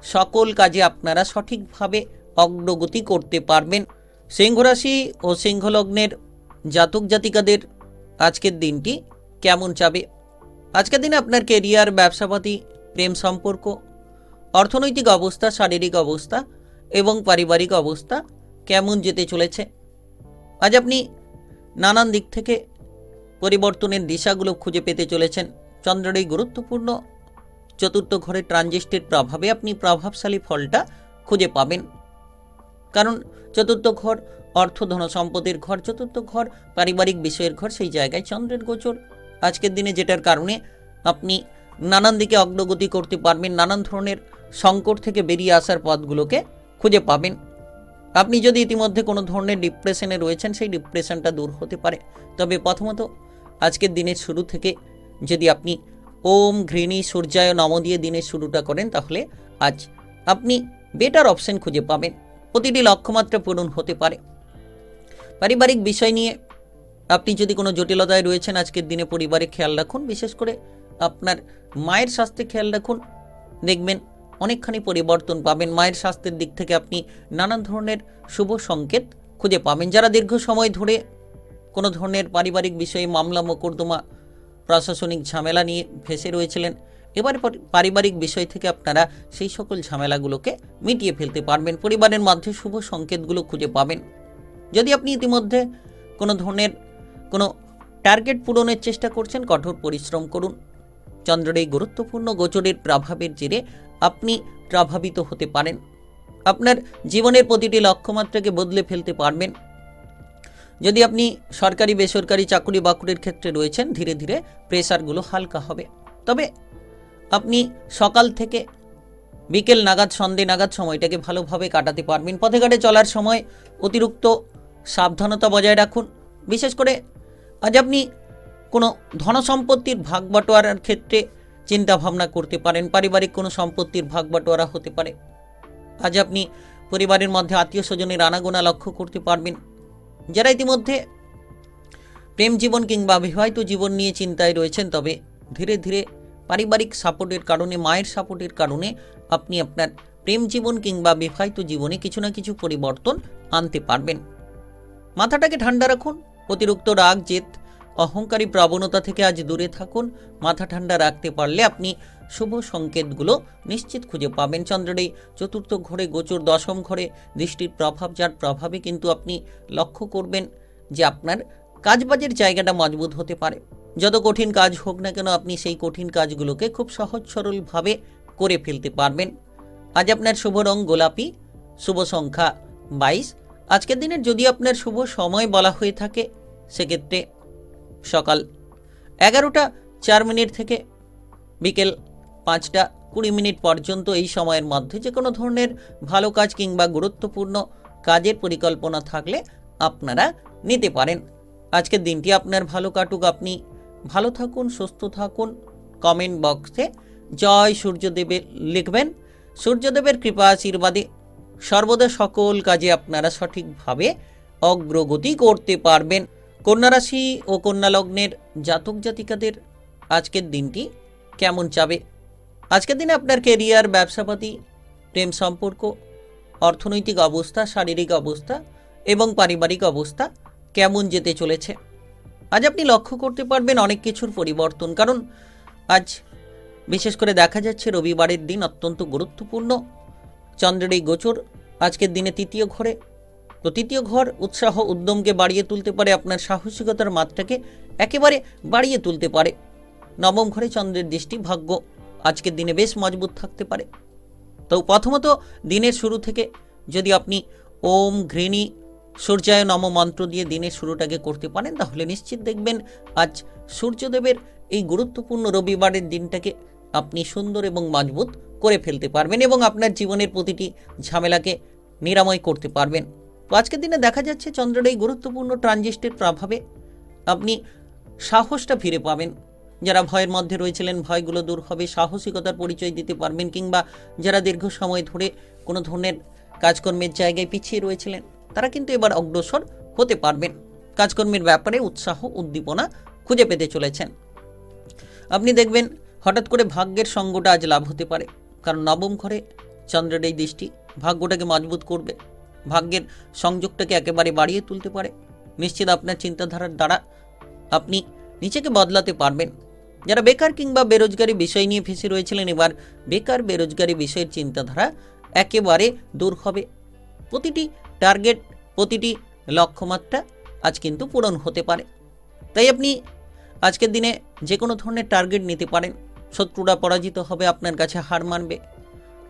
সকল কাজে আপনারা সঠিকভাবে অগ্রগতি করতে পারবেন। সিংহ রাশি ও সিংহ লগ্নের জাতক জাতিকাদের আজকের দিনটি কেমন যাবে? আজকের দিনে আপনার কেরিয়ার, ব্যবসাপাতি, প্রেম সম্পর্ক, অর্থনৈতিক অবস্থা, শারীরিক অবস্থা এবং পারিবারিক অবস্থা কেমন যেতে চলেছে? আজ আপনি নানান দিক থেকে পরিবর্তনের দিশাগুলো খুঁজে পেতে চলেছেন। চন্দ্রের এই গুরুত্বপূর্ণ চতুর্থ ঘরের ট্রানজিস্টের প্রভাবে আপনি প্রভাবশালী ফলটা খুঁজে পাবেন। কারণ চতুর্থ ঘর অর্থ, ধন, সম্পদের ঘর, চতুর্থ ঘর পারিবারিক বিষয়ের ঘর। সেই জায়গায় চন্দ্রের গোচর আজকের দিনে, যেটার কারণে আপনি নানান দিকে অগ্রগতি করতে পারবেন। নানান ধরনের সংকট থেকে বেরিয়ে আসার পথগুলোকে খুঁজে পাবেন। আপনি যদি ইতিমধ্যে কোনো ধরনের ডিপ্রেশনে রয়েছেন সেই ডিপ্রেশনটা দূর হতে পারে। তবে প্রথমত আজকের দিনের শুরু থেকে যদি আপনি ওম ঘৃণী সূর্যায় নম দিয়ে দিনের শুরুটা করেন তাহলে আজ আপনি বেটার অপশন খুঁজে পাবেন। প্রতিটি লক্ষ্যমাত্রা পূরণ হতে পারে। পারিবারিক বিষয় নিয়ে আপনি যদি কোনো জটিলতায় রয়েছেন আজকের দিনে পরিবারে খেয়াল রাখুন। বিশেষ করে আপনার মায়ের স্বাস্থ্যে খেয়াল রাখুন। দেখবেন অনেকখানি পরিবর্তন পাবেন। মায়ের স্বাস্থ্যের দিক থেকে আপনি নানান ধরনের শুভ সংকেত খুঁজে পাবেন। যারা দীর্ঘ সময় ধরে কোনো ধরনের পারিবারিক বিষয়ে মামলা মোকদ্দমা, প্রশাসনিক ঝামেলা নিয়ে ফেঁসে রয়েছিলেন, এবার পারিবারিক বিষয় থেকে আপনারা সেই সকল ঝামেলাগুলোকে মিটিয়ে ফেলতে পারবেন। পরিবারের মধ্যে শুভ সংকেতগুলো খুঁজে পাবেন। যদি আপনি ইতিমধ্যে কোনো ধরনের কোনো টার্গেট পূরণের চেষ্টা করছেন, কঠোর পরিশ্রম করুন। চন্দ্রের এই গুরুত্বপূর্ণ গোচরের প্রভাবের জেরে আপনি প্রভাবিত হতে পারেন। আপনার জীবনের প্রতিটি লক্ষ্যমাত্রাকে বদলে ফেলতে পারবেন। যদি আপনি সরকারি বেসরকারি চাকরি বাকরির ক্ষেত্রে রয়েছেন, ধীরে ধীরে প্রেসারগুলো হালকা হবে। তবে আপনি সকাল থেকে বিকেল নাগাদ, সন্ধে নাগাদ সময়টাকে ভালোভাবে কাটাতে পারবেন। পথে ঘাটে চলার সময় অতিরিক্ত সাবধানতা বজায় রাখুন। বিশেষ করে আজ আপনি কোনো ধনসম্পত্তির ভাগ বাটোয়ারার ক্ষেত্রে চিন্তা ভাবনা করতে পারেন। পারিবারিক কোনো সম্পত্তির ভাগ বাটোয়ারা হতে পারে। আজ আপনি পরিবারের মধ্যে আত্মীয় স্বজনের আনাগোনা লক্ষ্য করতে পারবেন। যারা ইতিমধ্যে প্রেম জীবন কিংবা বিবাহিত জীবন নিয়ে চিন্তায় রয়েছেন, তবে ধীরে ধীরে পারিবারিক সাপোর্টের কারণে, মায়ের সাপোর্টের কারণে আপনি আপনার প্রেম জীবন কিংবা বিবাহিত জীবনে কিছু না কিছু পরিবর্তন আনতে পারবেন। মাথাটাকে ঠান্ডা রাখুন। অতিরিক্ত রাগ, জেদ, অহংকারী প্রবণতা থেকে আজ দূরে থাকুন। মাথা ঠান্ডা রাখতে পারলে আপনি শুভ সংকেতগুলো নিশ্চিত খুঁজে পাবেন। চন্দ্রের এই চতুর্থ ঘরে গোচর, দশম ঘরে দৃষ্টির প্রভাব, যার প্রভাবে কিন্তু আপনি লক্ষ্য করবেন যে আপনার কাজবাজের জায়গাটা মজবুত হতে পারে। যত কঠিন কাজ হোক না কেন আপনি সেই কঠিন কাজগুলোকে খুব সহজ সরলভাবে করে ফেলতে পারবেন। আজ আপনার শুভ রং গোলাপি, শুভ সংখ্যা 22। আজকের দিনের যদি আপনার শুভ সময় বলা হয়ে থাকে সেক্ষেত্রে সকাল 11:04 থেকে বিকেল 5:20 পর্যন্ত এই সময়ের মধ্যে যে কোনো ধরনের ভালো কাজ কিংবা গুরুত্বপূর্ণ কাজের পরিকল্পনা থাকলে আপনারা নিতে পারেন। আজকের দিনটি আপনার ভালো কাটুক। আপনি ভালো থাকুন, সুস্থ থাকুন। কমেন্ট বক্সে জয় সূর্যদেবের লিখবেন। সূর্যদেবের কৃপা আশীর্বাদে সর্বদা সকল কাজে আপনারা সঠিকভাবে অগ্রগতি করতে পারবেন। কন্যা রাশি ও কন্যা লগ্নের জাতক জাতিকাদের আজকের দিনটি কেমন যাবে? আজকের দিনে আপনার কেরিয়ার, ব্যবসাপাতি, প্রেম সম্পর্ক, অর্থনৈতিক অবস্থা, শারীরিক অবস্থা এবং পারিবারিক অবস্থা কেমন যেতে চলেছে। আজ আপনি লক্ষ্য করতে পারবেন অনেক কিছুর পরিবর্তন, কারণ আজ বিশেষ করে দেখা যাচ্ছে রবিবারের দিন অত্যন্ত গুরুত্বপূর্ণ। চন্দ্রের এই গোচর আজকের দিনে তৃতীয় ঘরে। তো তৃতীয় ঘর উৎসাহ উদ্যমকে বাড়িয়ে তুলতে পারে, আপনার সাহসিকতার মাত্রাকে একেবারে বাড়িয়ে তুলতে পারে। নবম ঘরে চন্দ্রের দৃষ্টি, ভাগ্য আজকের দিনে বেশ মজবুত থাকতে পারে। তো প্রথমত দিনের শুরু থেকে যদি আপনি ওম ঘৃণী সূর্যায় নম মন্ত্র দিয়ে দিনের শুরুটাকে করতে পারেন, তাহলে নিশ্চিত দেখবেন আজ সূর্যদেবের এই গুরুত্বপূর্ণ রবিবারের দিনটাকে আপনি সুন্দর এবং মজবুত করে ফেলতে পারবেন এবং আপনার জীবনের প্রতিটি ঝামেলাকে নিরাময় করতে পারবেন। তো আজকের দিনে দেখা যাচ্ছে চন্দ্রের এই গুরুত্বপূর্ণ ট্রানজিস্টের প্রভাবে আপনি সাহসটা ফিরে পাবেন। যারা ভয়ের মধ্যে রয়েছিলেন ভয়গুলো দূর হবে, সাহসিকতার পরিচয় দিতে পারবেন, কিংবা যারা দীর্ঘ সময় ধরে কোনো ধরনের কাজকর্মের জায়গায় পিছিয়ে রয়েছিলেন তারা কিন্তু এবার অগ্রসর হতে পারবেন। কাজকর্মের ব্যাপারে উৎসাহ উদ্দীপনা খুঁজে পেতে চলেছেন। আপনি দেখবেন হঠাৎ করে ভাগ্যের সঙ্গটা আজ লাভ হতে পারে, কারণ নবম ঘরে চন্দ্রের এই দৃষ্টি ভাগ্যটাকে মজবুত করবে, ভাগ্যের সংযোগটাকে একেবারে বাড়িয়ে তুলতে পারে। নিশ্চিত আপনার চিন্তাধারার দ্বারা আপনি নিজেকে বদলাতে পারবেন। যারা বেকার কিংবা বেরোজগারি বিষয় নিয়ে ফেঁসে রয়েছিলেন, এবার বেকার বেরোজগারি বিষয়ের চিন্তাধারা একেবারে দূর হবে। প্রতিটি টার্গেট, প্রতিটি লক্ষ্যমাত্রা আজ কিন্তু পূরণ হতে পারে। তাই আপনি আজকের দিনে যে কোনো ধরনের টার্গেট নিতে পারেন। শত্রুরা পরাজিত হবে, আপনার কাছে হার মানবে।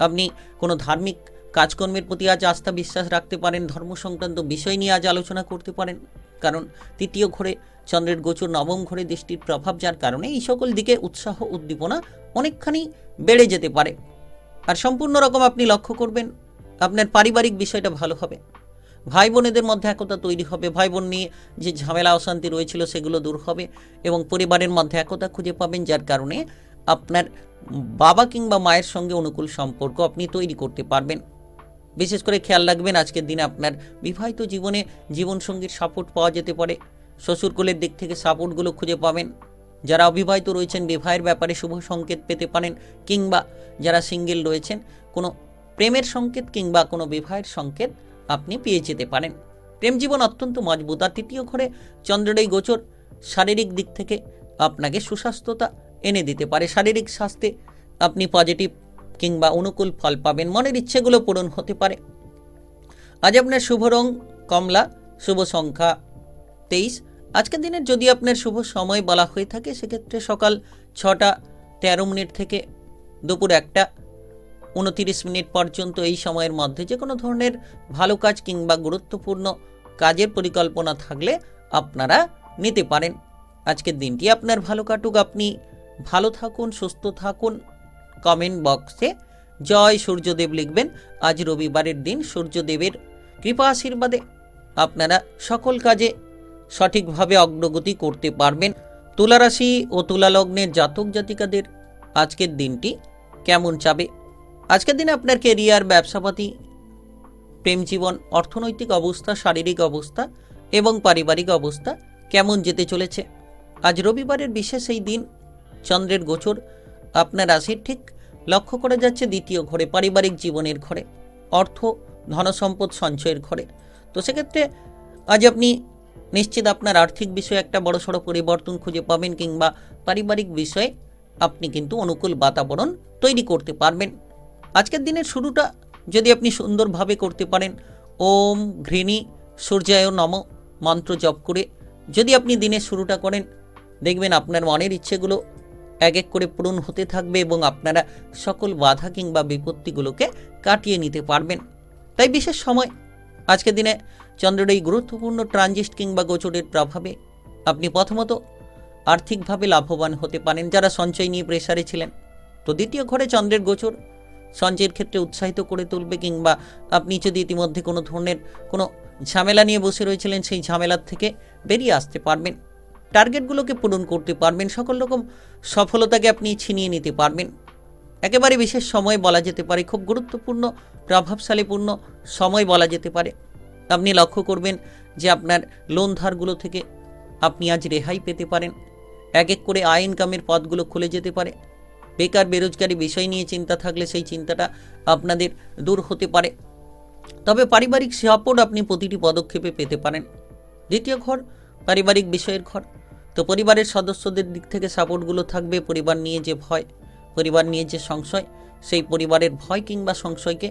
আপনি কোনো ধার্মিক কাজকর্মের প্রতি আজ আস্থা বিশ্বাস রাখতে পারেন, ধর্ম সংক্রান্ত বিষয় নিয়ে আজ আলোচনা করতে পারেন, কারণ তৃতীয় ঘরে চন্দ্রের গোচর, নবম ঘরে দৃষ্টির প্রভাব, যার কারণে এই সকল দিকে উৎসাহ উদ্দীপনা অনেকখানি বেড়ে যেতে পারে। আর সম্পূর্ণ রকম আপনি লক্ষ্য করবেন আপনার পারিবারিক বিষয়টা ভালো হবে, ভাই বোনেদের মধ্যে একতা তৈরি হবে, ভাই বোন নিয়ে যে ঝামেলা অশান্তি রয়েছিল সেগুলো দূর হবে এবং পরিবারের মধ্যে একতা খুঁজে পাবেন, যার কারণে আপনার বাবা কিংবা মায়ের সঙ্গে অনুকূল সম্পর্ক আপনি তৈরি করতে পারবেন। বিশেষ করে খেয়াল রাখবেন আজকের দিনে আপনার বিবাহিত জীবনে জীবনসঙ্গীর সাপোর্ট পাওয়া যেতে পারে, শ্বশুরকুলের দিক থেকে সাপোর্টগুলো খুঁজে পাবেন। যারা অবিবাহিত রয়েছেন বিবাহের ব্যাপারে শুভ সংকেত পেতে পারেন, কিংবা যারা সিঙ্গেল রয়েছেন কোনো প্রেমের সংকেত কিংবা কোনো বিবাহের সংকেত আপনি পেয়ে যেতে পারেন। প্রেম জীবন অত্যন্ত মজবুত। আর তৃতীয় ঘরে চন্দ্রের এই গোচর শারীরিক দিক থেকে আপনাকে সুস্বাস্থ্যতা এনে দিতে পারে। শারীরিক স্বাস্থ্যে আপনি পজিটিভ কিংবা অনুকূল ফল পাবেন, মনের ইচ্ছেগুলো পূরণ হতে পারে। আজ আপনার শুভ রং কমলা, শুভ সংখ্যা 23। আজকের দিনের যদি আপনার শুভ সময় বলা হয়ে থাকে সেক্ষেত্রে সকাল 6টা 13 মিনিট থেকে দুপুর 1টা 29 মিনিট পর্যন্ত এই সময়ের মধ্যে যে কোনো ধরনের ভালো কাজ কিংবা গুরুত্বপূর্ণ কাজের পরিকল্পনা থাকলে আপনারা নিতে পারেন। আজকের দিনটি আপনার ভালো কাটুক, আপনি ভালো থাকুন, সুস্থ থাকুন। কমেন্ট বক্সে জয় সূর্যদেব লিখবেন। আজ রবিবারের দিন সূর্যদেবের কৃপা আশীর্বাদে আপনারা সকল কাজে সঠিকভাবে অগ্রগতি করতে পারবেন। তুলা রাশি ও তুলা লগ্নের জাতক জাতিকাদের আজকের দিনটি কেমন যাবে? আজকের দিনে আপনার কেরিয়ার, ব্যবসাপাতি, প্রেম জীবন, অর্থনৈতিক অবস্থা, শারীরিক অবস্থা এবং পারিবারিক অবস্থা কেমন যেতে চলেছে? আজ রবিবারের বিশেষ এই দিন চন্দ্রের গোচর আপনার রাশির ঠিক লক্ষ্য করা যাচ্ছে দ্বিতীয় ঘরে, পারিবারিক জীবনের ঘরে, অর্থ ধনসম্পদ সঞ্চয়ের ঘরে। তো সেক্ষেত্রে আজ আপনি নিশ্চিত আপনার আর্থিক বিষয়ে একটা বড়সড় পরিবর্তন খুঁজে পাবেন, কিংবা পারিবারিক বিষয়ে আপনি কিন্তু অনুকূল বাতাবরণ তৈরি করতে পারবেন। আজকের দিনের শুরুটা যদি আপনি সুন্দরভাবে করতে পারেন, ওম ঘৃণী সূর্যায় নম মন্ত্র জপ করে যদি আপনি দিনের শুরুটা করেন, দেখবেন আপনার মনের ইচ্ছেগুলো এক এক করে পূরণ হতে থাকবে এবং আপনারা সকল বাধা কিংবা বিপত্তিগুলোকে কাটিয়ে নিতে পারবেন। তাই বিশেষ সময় আজকের দিনে চন্দ্রের এই গুরুত্বপূর্ণ ট্রানজিট কিংবা গোচরের প্রভাবে আপনি প্রথমত আর্থিকভাবে লাভবান হতে পারেন। যারা সঞ্চয় নিয়ে প্রেসারে ছিলেন, তো দ্বিতীয় ঘরে চন্দ্রের গোচর সঞ্চয়ের ক্ষেত্রে উৎসাহিত করে তুলবে, কিংবা আপনি যদি ইতিমধ্যে কোনো ধরনের কোনো ঝামেলা নিয়ে বসে রয়েছিলেন সেই ঝামেলার থেকে বেরিয়ে আসতে পারবেন, টার্গেটগুলোকে পূরণ করতে পারবেন, সকল রকম সফলতাকে আপনি ছিনিয়ে নিতে পারবেন। একেবারে বিশেষ সময় বলা যেতে পারে, খুব গুরুত্বপূর্ণ প্রভাবশালীপূর্ণ সময় বলা যেতে পারে। আপনি লক্ষ্য করবেন যে আপনার লোন ধারগুলো থেকে আপনি আজ রেহাই পেতে পারেন, এক এক করে আয় ইনকামের পথগুলো খুলে যেতে পারে। বেকার বেরোজগারি বিষয় নিয়ে চিন্তা থাকলে সেই চিন্তাটা আপনাদের দূর হতে পারে। তবে পারিবারিক সাপোর্ট আপনি প্রতিটি পদক্ষেপে পেতে পারেন। দ্বিতীয় ঘর পারিবারিক বিষয়ের ঘর, তো পরিবারের সদস্যদের দিক থেকে সাপোর্টগুলো থাকবে। পরিবার নিয়ে যে ভয়, পরিবার নিয়ে যে সংশয়, সেই পরিবারের ভয় কিংবা সংশয়কে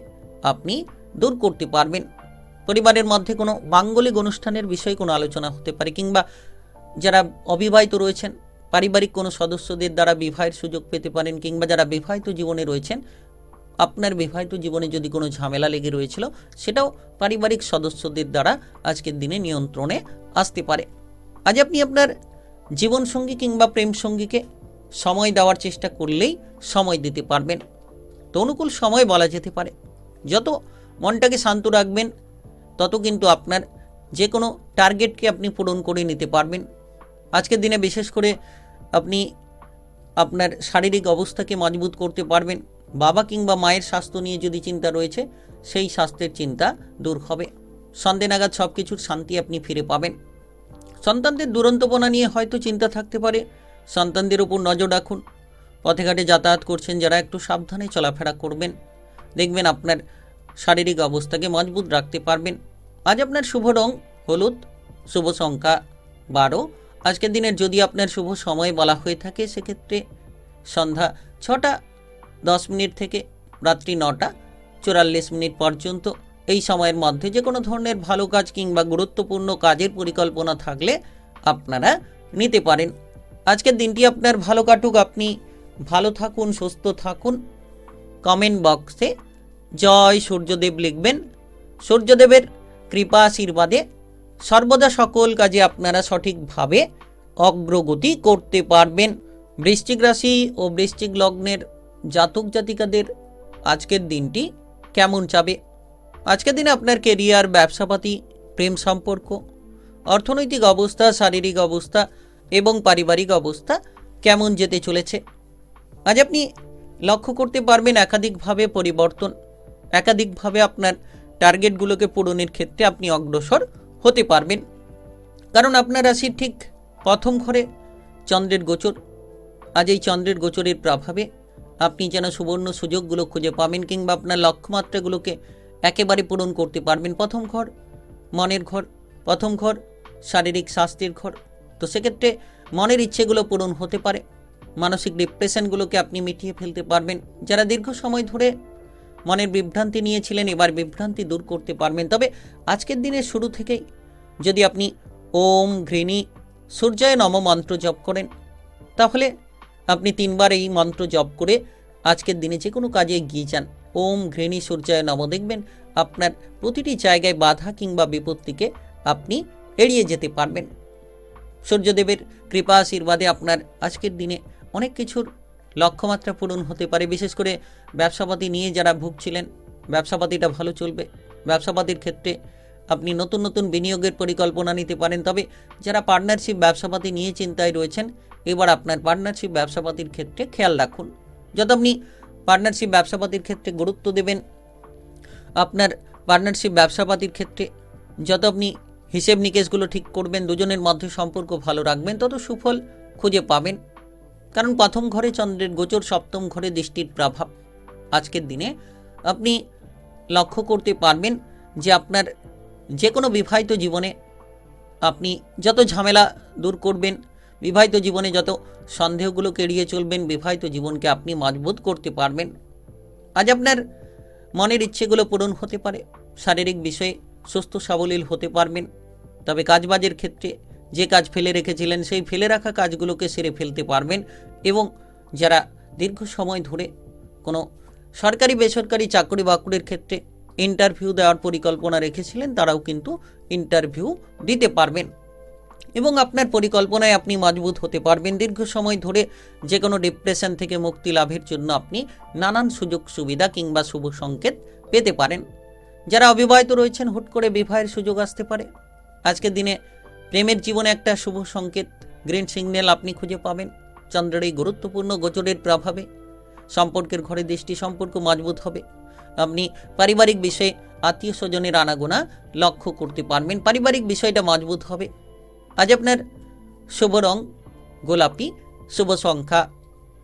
আপনি দূর করতে পারবেন। পরিবারের মধ্যে কোনো মাঙ্গলিক অনুষ্ঠানের বিষয়ে কোনো আলোচনা হতে পারে, কিংবা যারা অবিবাহিত রয়েছেন পারিবারিক কোনো সদস্যদের দ্বারা বিবাহের সুযোগ পেতে পারেন, কিংবা যারা বিবাহিত জীবনে রয়েছেন আপনার বিবাহিত জীবনে যদি কোনো ঝামেলা লেগে রয়েছিল সেটাও পারিবারিক সদস্যদের দ্বারা আজকের দিনে নিয়ন্ত্রণে আসতে পারে। আজ আপনি আপনার জীবনসঙ্গী কিংবা প্রেম সঙ্গীকে সময় দেওয়ার চেষ্টা করলেই সময় দিতে পারবেন। তো অনুকূল সময় বলা যেতে পারে। যত মনটাকে শান্ত রাখবেন তত কিন্তু আপনার যে কোনো টার্গেটকে আপনি পূরণ করে নিতে পারবেন। আজকের দিনে বিশেষ করে আপনি আপনার শারীরিক অবস্থাকে মজবুত করতে পারবেন। বাবা কিংবা মায়ের স্বাস্থ্য নিয়ে যদি চিন্তা রয়েছে সেই স্বাস্থ্যের চিন্তা দূর হবে। সন্ধ্যে নাগাদ সব কিছুর শান্তি আপনি ফিরে পাবেন। সন্তানদের দুরন্তপনা নিয়ে হয়তো চিন্তা থাকতে পারে, সন্তানদের উপর নজর রাখুন। পথে ঘাটে যাতায়াত করছেন যারা, একটু সাবধানে চলাফেরা করবেন, দেখবেন আপনার শারীরিক অবস্থাকে মজবুত রাখতে পারবেন। আজ আপনার শুভ রং হলুদ, শুভ সংখ্যা 12। আজকের দিনের যদি আপনার শুভ সময় বলা হয়ে থাকে সেক্ষেত্রে সন্ধ্যা 6:10 থেকে রাত্রি 9:44 পর্যন্ত। এই সময়ের মধ্যে যে কোনো ধরনের ভালো কাজ কিংবা গুরুত্বপূর্ণ কাজের পরিকল্পনা থাকলে আপনারা নিতে পারেন। আজকের দিনটি আপনার ভালো কাটুক, আপনি ভালো থাকুন, সুস্থ থাকুন। কমেন্ট বক্সে জয় সূর্যদেব লিখবেন। সূর্যদেবের কৃপা আশীর্বাদে সর্বদা সকল কাজে আপনারা সঠিকভাবে অগ্রগতি করতে পারবেন। বৃশ্চিক রাশি ও বৃশ্চিক লগ্নের জাতক জাতিকাদের আজকের দিনটি কেমন যাবে? আজকের দিনে আপনার কেরিয়ার, ব্যবসাপাতি, প্রেম সম্পর্ক, অর্থনৈতিক অবস্থা, শারীরিক অবস্থা এবং পারিবারিক অবস্থা কেমন যেতে চলেছে? আজ আপনি লক্ষ্য করতে পারবেন একাধিকভাবে পরিবর্তন, একাধিকভাবে আপনার টার্গেটগুলোকে পূরণের ক্ষেত্রে আপনি অগ্রসর হতে পারবেন। কারণ আপনার রাশির ঠিক প্রথম ঘরে চন্দ্রের গোচর। আজ এই চন্দ্রের গোচরের প্রভাবে আপনি যেন সুবর্ণ সুযোগগুলো খুঁজে পাবেন, কিংবা আপনার লক্ষ্যমাত্রাগুলোকে একেবারে পূরণ করতে পারবেন। প্রথম ঘর মনের ঘর, প্রথম ঘর শারীরিক স্বাস্থ্যের ঘর। তো সেক্ষেত্রে মনের ইচ্ছেগুলো পূরণ হতে পারে, মানসিক ডিপ্রেশনগুলোকে আপনি মিটিয়ে ফেলতে পারবেন। যারা দীর্ঘ সময় ধরে মনের বিভ্রান্তি নিয়েছিলেন এবার বিভ্রান্তি দূর করতে পারবেন। তবে আজকের দিনের শুরু থেকেই যদি আপনি ওম ঘৃণী সূর্যায় নম মন্ত্র জপ করেন, তাহলে আপনি 3 বার এই মন্ত্র জপ করে আজকের দিনে যে কোনো কাজে এগিয়ে যান। ওম ঘৃণী সূর্যায় নম, দেখবেন আপনার প্রতিটি জায়গায় বাধা কিংবা বিপত্তিকে আপনি এড়িয়ে যেতে পারবেন। সূর্যদেবের কৃপা আশীর্বাদে আপনার আজকের দিনে অনেক কিছুর লক্ষ্যমাত্রা পূরণ হতে পারে। বিশেষ করে ব্যবসাপাতি নিয়ে যারা ভুগছিলেন, ব্যবসাপাতিটা ভালো চলবে। ব্যবসাপাতির ক্ষেত্রে আপনি নতুন নতুন বিনিয়োগের পরিকল্পনা নিতে পারেন। তবে যারা পার্টনারশিপ ব্যবসাপাতি নিয়ে চিন্তায় রয়েছেন, এবার আপনার পার্টনারশিপ ব্যবসাপাতির ক্ষেত্রে খেয়াল রাখুন। যত আপনি পার্টনারশিপ ব্যবসাপাতির ক্ষেত্রে গুরুত্ব দেবেন, আপনার পার্টনারশিপ ব্যবসাপাতির ক্ষেত্রে যত আপনি হিসেব নিকেশগুলো ঠিক করবেন, দুজনের মধ্যে সম্পর্ক ভালো রাখবেন, তত সুফল খুঁজে পাবেন। কারণ প্রথম ঘরে চন্দ্রের গোচর, সপ্তম ঘরে দৃষ্টির প্রভাব। আজকের দিনে আপনি লক্ষ্য করতে পারবেন যে আপনার যে কোনো বিবাহিত জীবনে আপনি যত ঝামেলা দূর করবেন, বিবাহিত জীবনে যত সন্দেহগুলোকে এড়িয়ে চলবেন, বিবাহিত জীবনকে আপনি মজবুত করতে পারবেন। আজ আপনার মনের ইচ্ছেগুলো পূরণ হতে পারে, শারীরিক বিষয়ে সুস্থ সাবলীল হতে পারবেন। তবে কাজবাজের ক্ষেত্রে যে কাজ ফেলে রেখেছিলেন সেই ফেলে রাখা কাজগুলোকে সেরে ফেলতে পারবেন। এবং যারা দীর্ঘ সময় ধরে কোনো সরকারি বেসরকারি চাকরি বাকরির ক্ষেত্রে ইন্টারভিউ দেওয়ার পরিকল্পনা রেখেছিলেন, তারাও কিন্তু ইন্টারভিউ দিতে পারবেন এবং আপনার পরিকল্পনায় আপনি মজবুত হতে পারবেন। দীর্ঘ সময় ধরে যে কোনো ডিপ্রেশন থেকে মুক্তি লাভের জন্য আপনি নানান সুযোগ সুবিধা কিংবা শুভ সংকেত পেতে পারেন। যারা অবিবাহিত রয়েছেন, হুট করে বিবাহের সুযোগ আসতে পারে। আজকের দিনে প্রেমের জীবনে একটা শুভ সংকেত, গ্রিন সিগন্যাল আপনি খুঁজে পাবেন। চন্দ্রের এই গুরুত্বপূর্ণ গোচরের প্রভাবে সম্পর্কের ঘরে দৃষ্টি, সম্পর্ক মজবুত হবে। আপনি পারিবারিক বিষয়ে আত্মীয় স্বজনের আনাগোনা লক্ষ্য করতে পারবেন, পারিবারিক বিষয়টা মজবুত হবে। আজ আপনার শুভ রং গোলাপি, শুভ সংখ্যা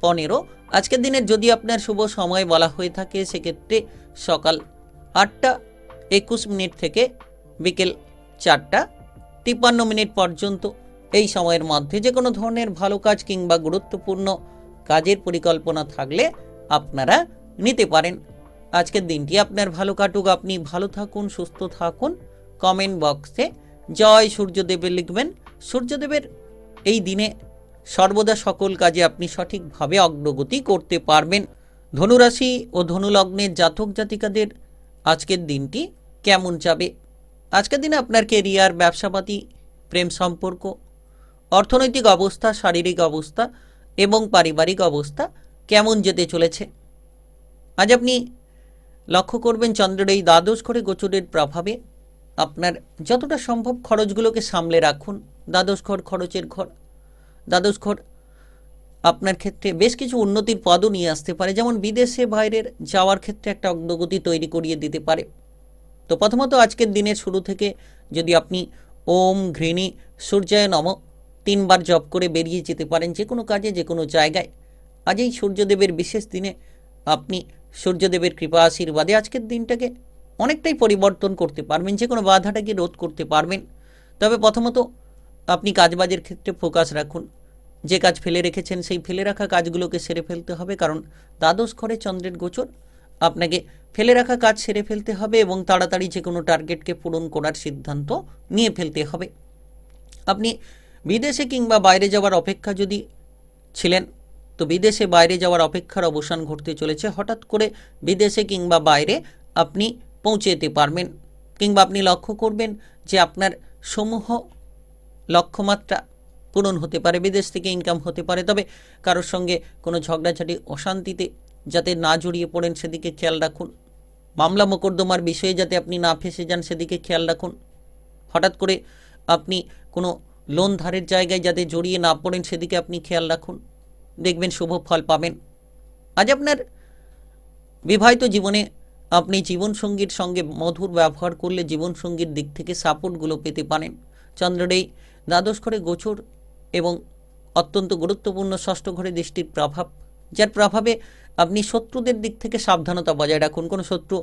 15। আজকের দিনের যদি আপনার শুভ সময় বলা হয়ে থাকে সেক্ষেত্রে সকাল 8:21 থেকে বিকেল 4:53 পর্যন্ত এই সময়ের মধ্যে যে কোনো ধরনের ভালো কাজ কিংবা গুরুত্বপূর্ণ কাজের পরিকল্পনা থাকলে আপনারা নিতে পারেন। আজকের দিনটি আপনার ভালো কাটুক, আপনি ভালো থাকুন, সুস্থ থাকুন। কমেন্ট বক্সে জয় সূর্যদেবে লিখবেন। সূর্যদেবের এই দিনে সর্বদা সকল কাজে আপনি সঠিকভাবে অগ্রগতি করতে পারবেন। ধনুরাশি ও ধনুলগ্নের জাতক জাতিকাদের আজকের দিনটি কেমন যাবে? আজকের দিনে আপনার কেরিয়ার, ব্যবসাপাতি, প্রেম সম্পর্ক, অর্থনৈতিক অবস্থা, শারীরিক অবস্থা এবং পারিবারিক অবস্থা কেমন যেতে চলেছে? আজ আপনি লক্ষ্য করবেন চন্দ্রের এই দ্বাদশ ঘরে গোচরের প্রভাবে আপনার যতটা সম্ভব খরচগুলোকে সামলে রাখুন। দ্বাদশ ঘর খরচের ঘর। দ্বাদশ ঘর আপনার ক্ষেত্রে বেশ কিছু উন্নতির পদও নিয়ে আসতে পারে, যেমন বিদেশে বাইরের যাওয়ার ক্ষেত্রে একটা অগ্রগতি তৈরি করিয়ে দিতে পারে। তো প্রথমত আজকের দিনের শুরু থেকে যদি আপনি ওম ঘৃণী সূর্যায় নম 3 বার জপ করে বেরিয়ে যেতে পারেন যে কোনো কাজে, যে কোনো জায়গায়। আজ এই সূর্যদেবের বিশেষ দিনে আপনি সূর্যদেবের কৃপা আশীর্বাদে আজকের দিনটাকে অনেকটাই পরিবর্তন করতে পারবেন, যে কোনো বাধাটাকে রোধ করতে পারবেন। তবে প্রথমত আপনি কাজবাজের ক্ষেত্রে ফোকাস রাখুন। যে কাজ ফেলে রেখেছেন সেই ফেলে রাখা কাজগুলোকে সেরে ফেলতে হবে, কারণ দ্বাদশ ঘরে চন্দ্রের গোচর। আপনাকে ফেলে রাখা কাজ সেরে ফেলতে হবে এবং তাড়াতাড়ি যে কোনো টার্গেটকে পূরণ করার সিদ্ধান্ত নিয়ে ফেলতে হবে। আপনি বিদেশে কিংবা বাইরে যাওয়ার অপেক্ষা যদি ছিলেন, তো বিদেশে বাইরে যাওয়ার অপেক্ষার অবসান ঘটতে চলেছে। হঠাৎ করে বিদেশে কিংবা বাইরে আপনি পৌঁছে যেতে পারবেন, কিংবা আপনি লক্ষ্য করবেন যে আপনার সমূহ লক্ষ্যমাত্রা পূরণ হতে পারে, বিদেশ থেকে ইনকাম হতে পারে। তবে কারোর সঙ্গে কোনো ঝগড়াঝাটি, অশান্তিতে যাতে না জড়িয়ে পড়েন সেদিকে খেয়াল রাখুন। মামলা মোকদ্দমার বিষয়ে যাতে আপনি না ফেঁসে যান সেদিকে খেয়াল রাখুন। হঠাৎ করে আপনি কোনো লোন ধারের জায়গায় যাতে জড়িয়ে না পড়েন সেদিকে আপনি খেয়াল রাখুন, দেখবেন শুভ ফল পাবেন। আজ আপনার বিবাহিত জীবনে আপনি জীবনসঙ্গীর সঙ্গে মধুর ব্যবহার করলে জীবনসঙ্গীর দিক থেকে সাপোর্টগুলো পেতে পারেন। চন্দ্রের এই দ্বাদশ ঘরে গোচর এবং অত্যন্ত গুরুত্বপূর্ণ ষষ্ঠ ঘরে দৃষ্টির প্রভাব, যার প্রভাবে আপনি শত্রুদের দিক থেকে সাবধানতা বজায় রাখুন। কোনো শত্রু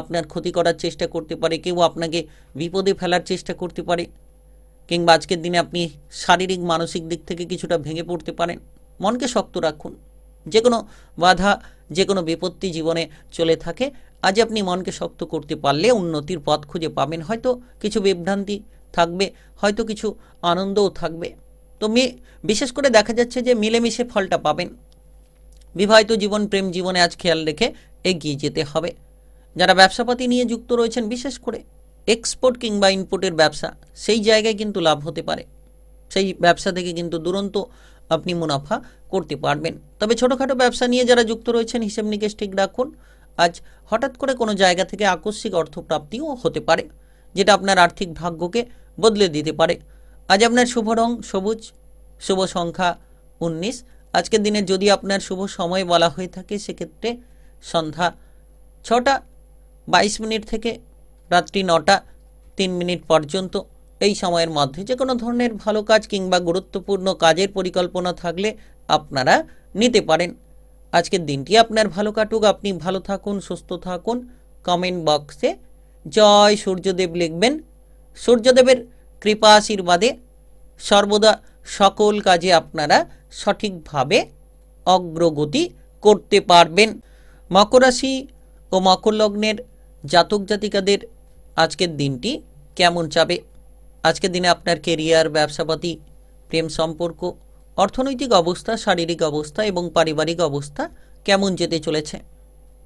আপনার ক্ষতি করার চেষ্টা করতে পারে, কেউ আপনাকে বিপদে ফেলার চেষ্টা করতে পারে, কিংবা আজকের দিনে আপনি শারীরিক মানসিক দিক থেকে কিছুটা ভেঙে পড়তে পারেন। মনকে শক্ত রাখুন। যে কোনো বাধা, যে কোনো বিপত্তি জীবনে চলে থাকে, আজ আপনি মনকে শক্ত করতে পারলে উন্নতির পথ খুঁজে পাবেন। হয়তো কিছু বিভ্রান্তি থাকবে, হয়তো কিছু আনন্দও থাকবে। তো বিশেষ করে দেখা যাচ্ছে যে মিলেমিশে ফলটা পাবেন। বিবাহিত জীবন, প্রেম জীবনে আজ খেয়াল রেখে এগিয়ে যেতে হবে। যারা ব্যবসাপাতি নিয়ে যুক্ত রয়েছেন, বিশেষ করে এক্সপোর্ট কিংবা ইনপোর্টের ব্যবসা, সেই জায়গায় কিন্তু লাভ হতে পারে। সেই ব্যবসা থেকে কিন্তু দুরন্ত আপনি মুনাফা করতে পারবেন। তবে ছোটোখাটো ব্যবসা নিয়ে যারা যুক্ত রয়েছেন হিসেব নিকেশ ঠিক রাখুন। আজ হঠাৎ করে কোনো জায়গা থেকে আকস্মিক অর্থপ্রাপ্তিও হতে পারে, যেটা আপনার আর্থিক ভাগ্যকে বদলে দিতে পারে। আজ আপনার শুভ রং সবুজ, শুভ সংখ্যা 19। আজকের দিনে যদি আপনার শুভ সময় বলা হয়ে থাকে সেক্ষেত্রে সন্ধ্যা 6:22 থেকে রাত্রি 9:03 পর্যন্ত এই সময়ের মধ্যে যে কোনো ধরনের ভালো কাজ কিংবা গুরুত্বপূর্ণ কাজের পরিকল্পনা থাকলে আপনারা নিতে পারেন। আজকের দিনটি আপনার ভালো কাটুক, আপনি ভালো থাকুন, সুস্থ থাকুন। কমেন্ট বক্সে জয় সূর্যদেব লিখবেন। সূর্যদেবের কৃপা আশীর্বাদে সর্বদা সকল কাজে আপনারা সঠিকভাবে অগ্রগতি করতে পারবেন। মকর রাশি ও মকর লগ্নের জাতক জাতিকাদের আজকের দিনটি কেমন যাবে? আজকের দিনে আপনার কেরিয়ার, ব্যবসাপাতি, প্রেম সম্পর্ক, অর্থনৈতিক অবস্থা, শারীরিক অবস্থা এবং পারিবারিক অবস্থা কেমন যেতে চলেছে?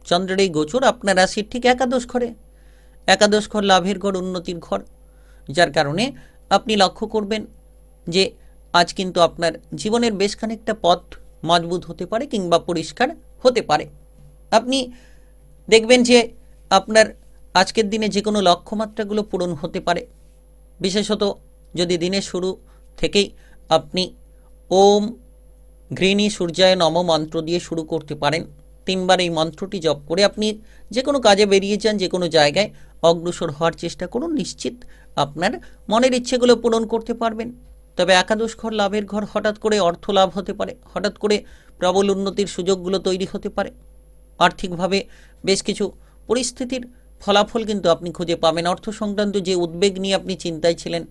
চন্দ্রের এই গোচর আপনার রাশির ঠিক একাদশ ঘরে। একাদশ ঘর লাভের ঘর, উন্নতির ঘর, যার কারণে আপনি লক্ষ্য করবেন যে আজ কিন্তু আপনার জীবনের বেশ খানিকটা পথ মজবুত হতে পারে কিংবা পরিষ্কার হতে পারে। আপনি দেখবেন যে আপনার আজকের দিনে যে কোনো লক্ষ্যমাত্রাগুলো পূরণ হতে পারে। বিশেষত যদি দিনের শুরু থেকেই আপনি ওম ঘৃণী সূর্যায় নম মন্ত্র দিয়ে শুরু করতে পারেন। 3 বার এই মন্ত্রটি জপ করে আপনি যে কোনো কাজে বেরিয়ে যান, যে কোনো জায়গায় অগ্রসর হওয়ার চেষ্টা করুন। নিশ্চিত আপনার মনের ইচ্ছেগুলো পূরণ করতে পারবেন। তবে একাদশ ঘর লাভের ঘর, হঠাৎ করে অর্থ লাভ হতে পারে, হঠাৎ করে প্রবল উন্নতির সুযোগগুলো তৈরি হতে পারে। আর্থিকভাবে বেশ কিছু পরিস্থিতির ফলাফল কিন্তু আপনি খুঁজে পাবেন। অর্থ সংক্রান্ত যে উদ্বেগ নিয়ে আপনি চিন্তায় ছিলেন,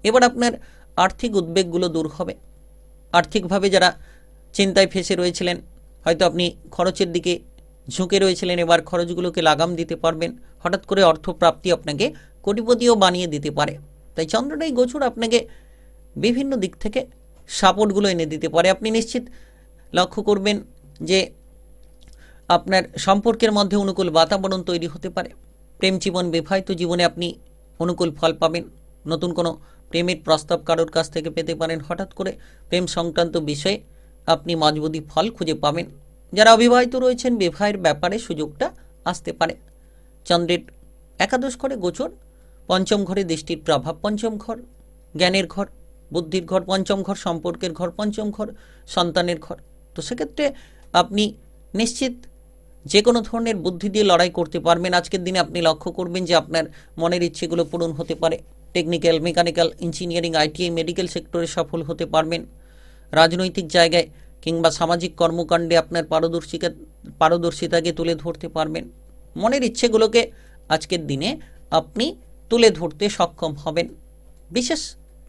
এবার আপনার আর্থিক উদ্বেগগুলো দূর হবে। আর্থিকভাবে যারা চিন্তায় ফেসে রয়েছিলেন, হয়তো আপনি খরচের দিকে ঝুঁকে রয়েছিলেন, এবার খরচগুলোকে লাগাম দিতে পারবেন। হঠাৎ করে অর্থপ্রাপ্তি আপনাকে কোটিপতিও বানিয়ে দিতে পারে। তাই চন্দ্রের এই গোচর আপনাকে বিভিন্ন দিক থেকে সাপোর্টগুলো এনে দিতে পারে। আপনি নিশ্চিত লক্ষ্য করবেন যে আপনার সম্পর্কের মধ্যে অনুকূল বাতাবরণ তৈরি হতে পারে। প্রেম জীবন, বিবাহিত জীবনে আপনি অনুকূল ফল পাবেন। নতুন কোনো প্রেমের প্রস্তাব কারোর কাছ থেকে পেতে পারেন। হঠাৎ করে প্রেম সংক্রান্ত বিষয়ে আপনি মজবুতি ফল খুঁজে পাবেন। যারা অবিবাহিত রয়েছেন, বিবাহের ব্যাপারে সুযোগটা আসতে পারে। চন্দ্রের একাদশ ঘরে গোচর, পঞ্চম ঘরে দৃষ্টির প্রভাব। পঞ্চম ঘর জ্ঞানের ঘর, বুদ্ধির ঘর। পঞ্চম ঘর সম্পর্কের ঘর। পঞ্চম ঘর সন্তানের ঘর। তো সেক্ষেত্রে আপনি নিশ্চিত যে কোনো ধরনের বুদ্ধি দিয়ে লড়াই করতে পারবেন। আজকের দিনে আপনি লক্ষ্য করবেন যে আপনার মনের ইচ্ছেগুলো পূরণ হতে পারে। Technical, mechanical, engineering, ITI, medical সেক্টরে সফল হতে পারবেন। রাজনৈতিক জায়গায় কিংবা সামাজিক কর্মকাণ্ডে আপনার পারদর্শিতাকে তুলে ধরতে পারবেন। মনের ইচ্ছেগুলোকে আজকের দিনে আপনি তুলে ধরতে সক্ষম হবেন। বিশেষ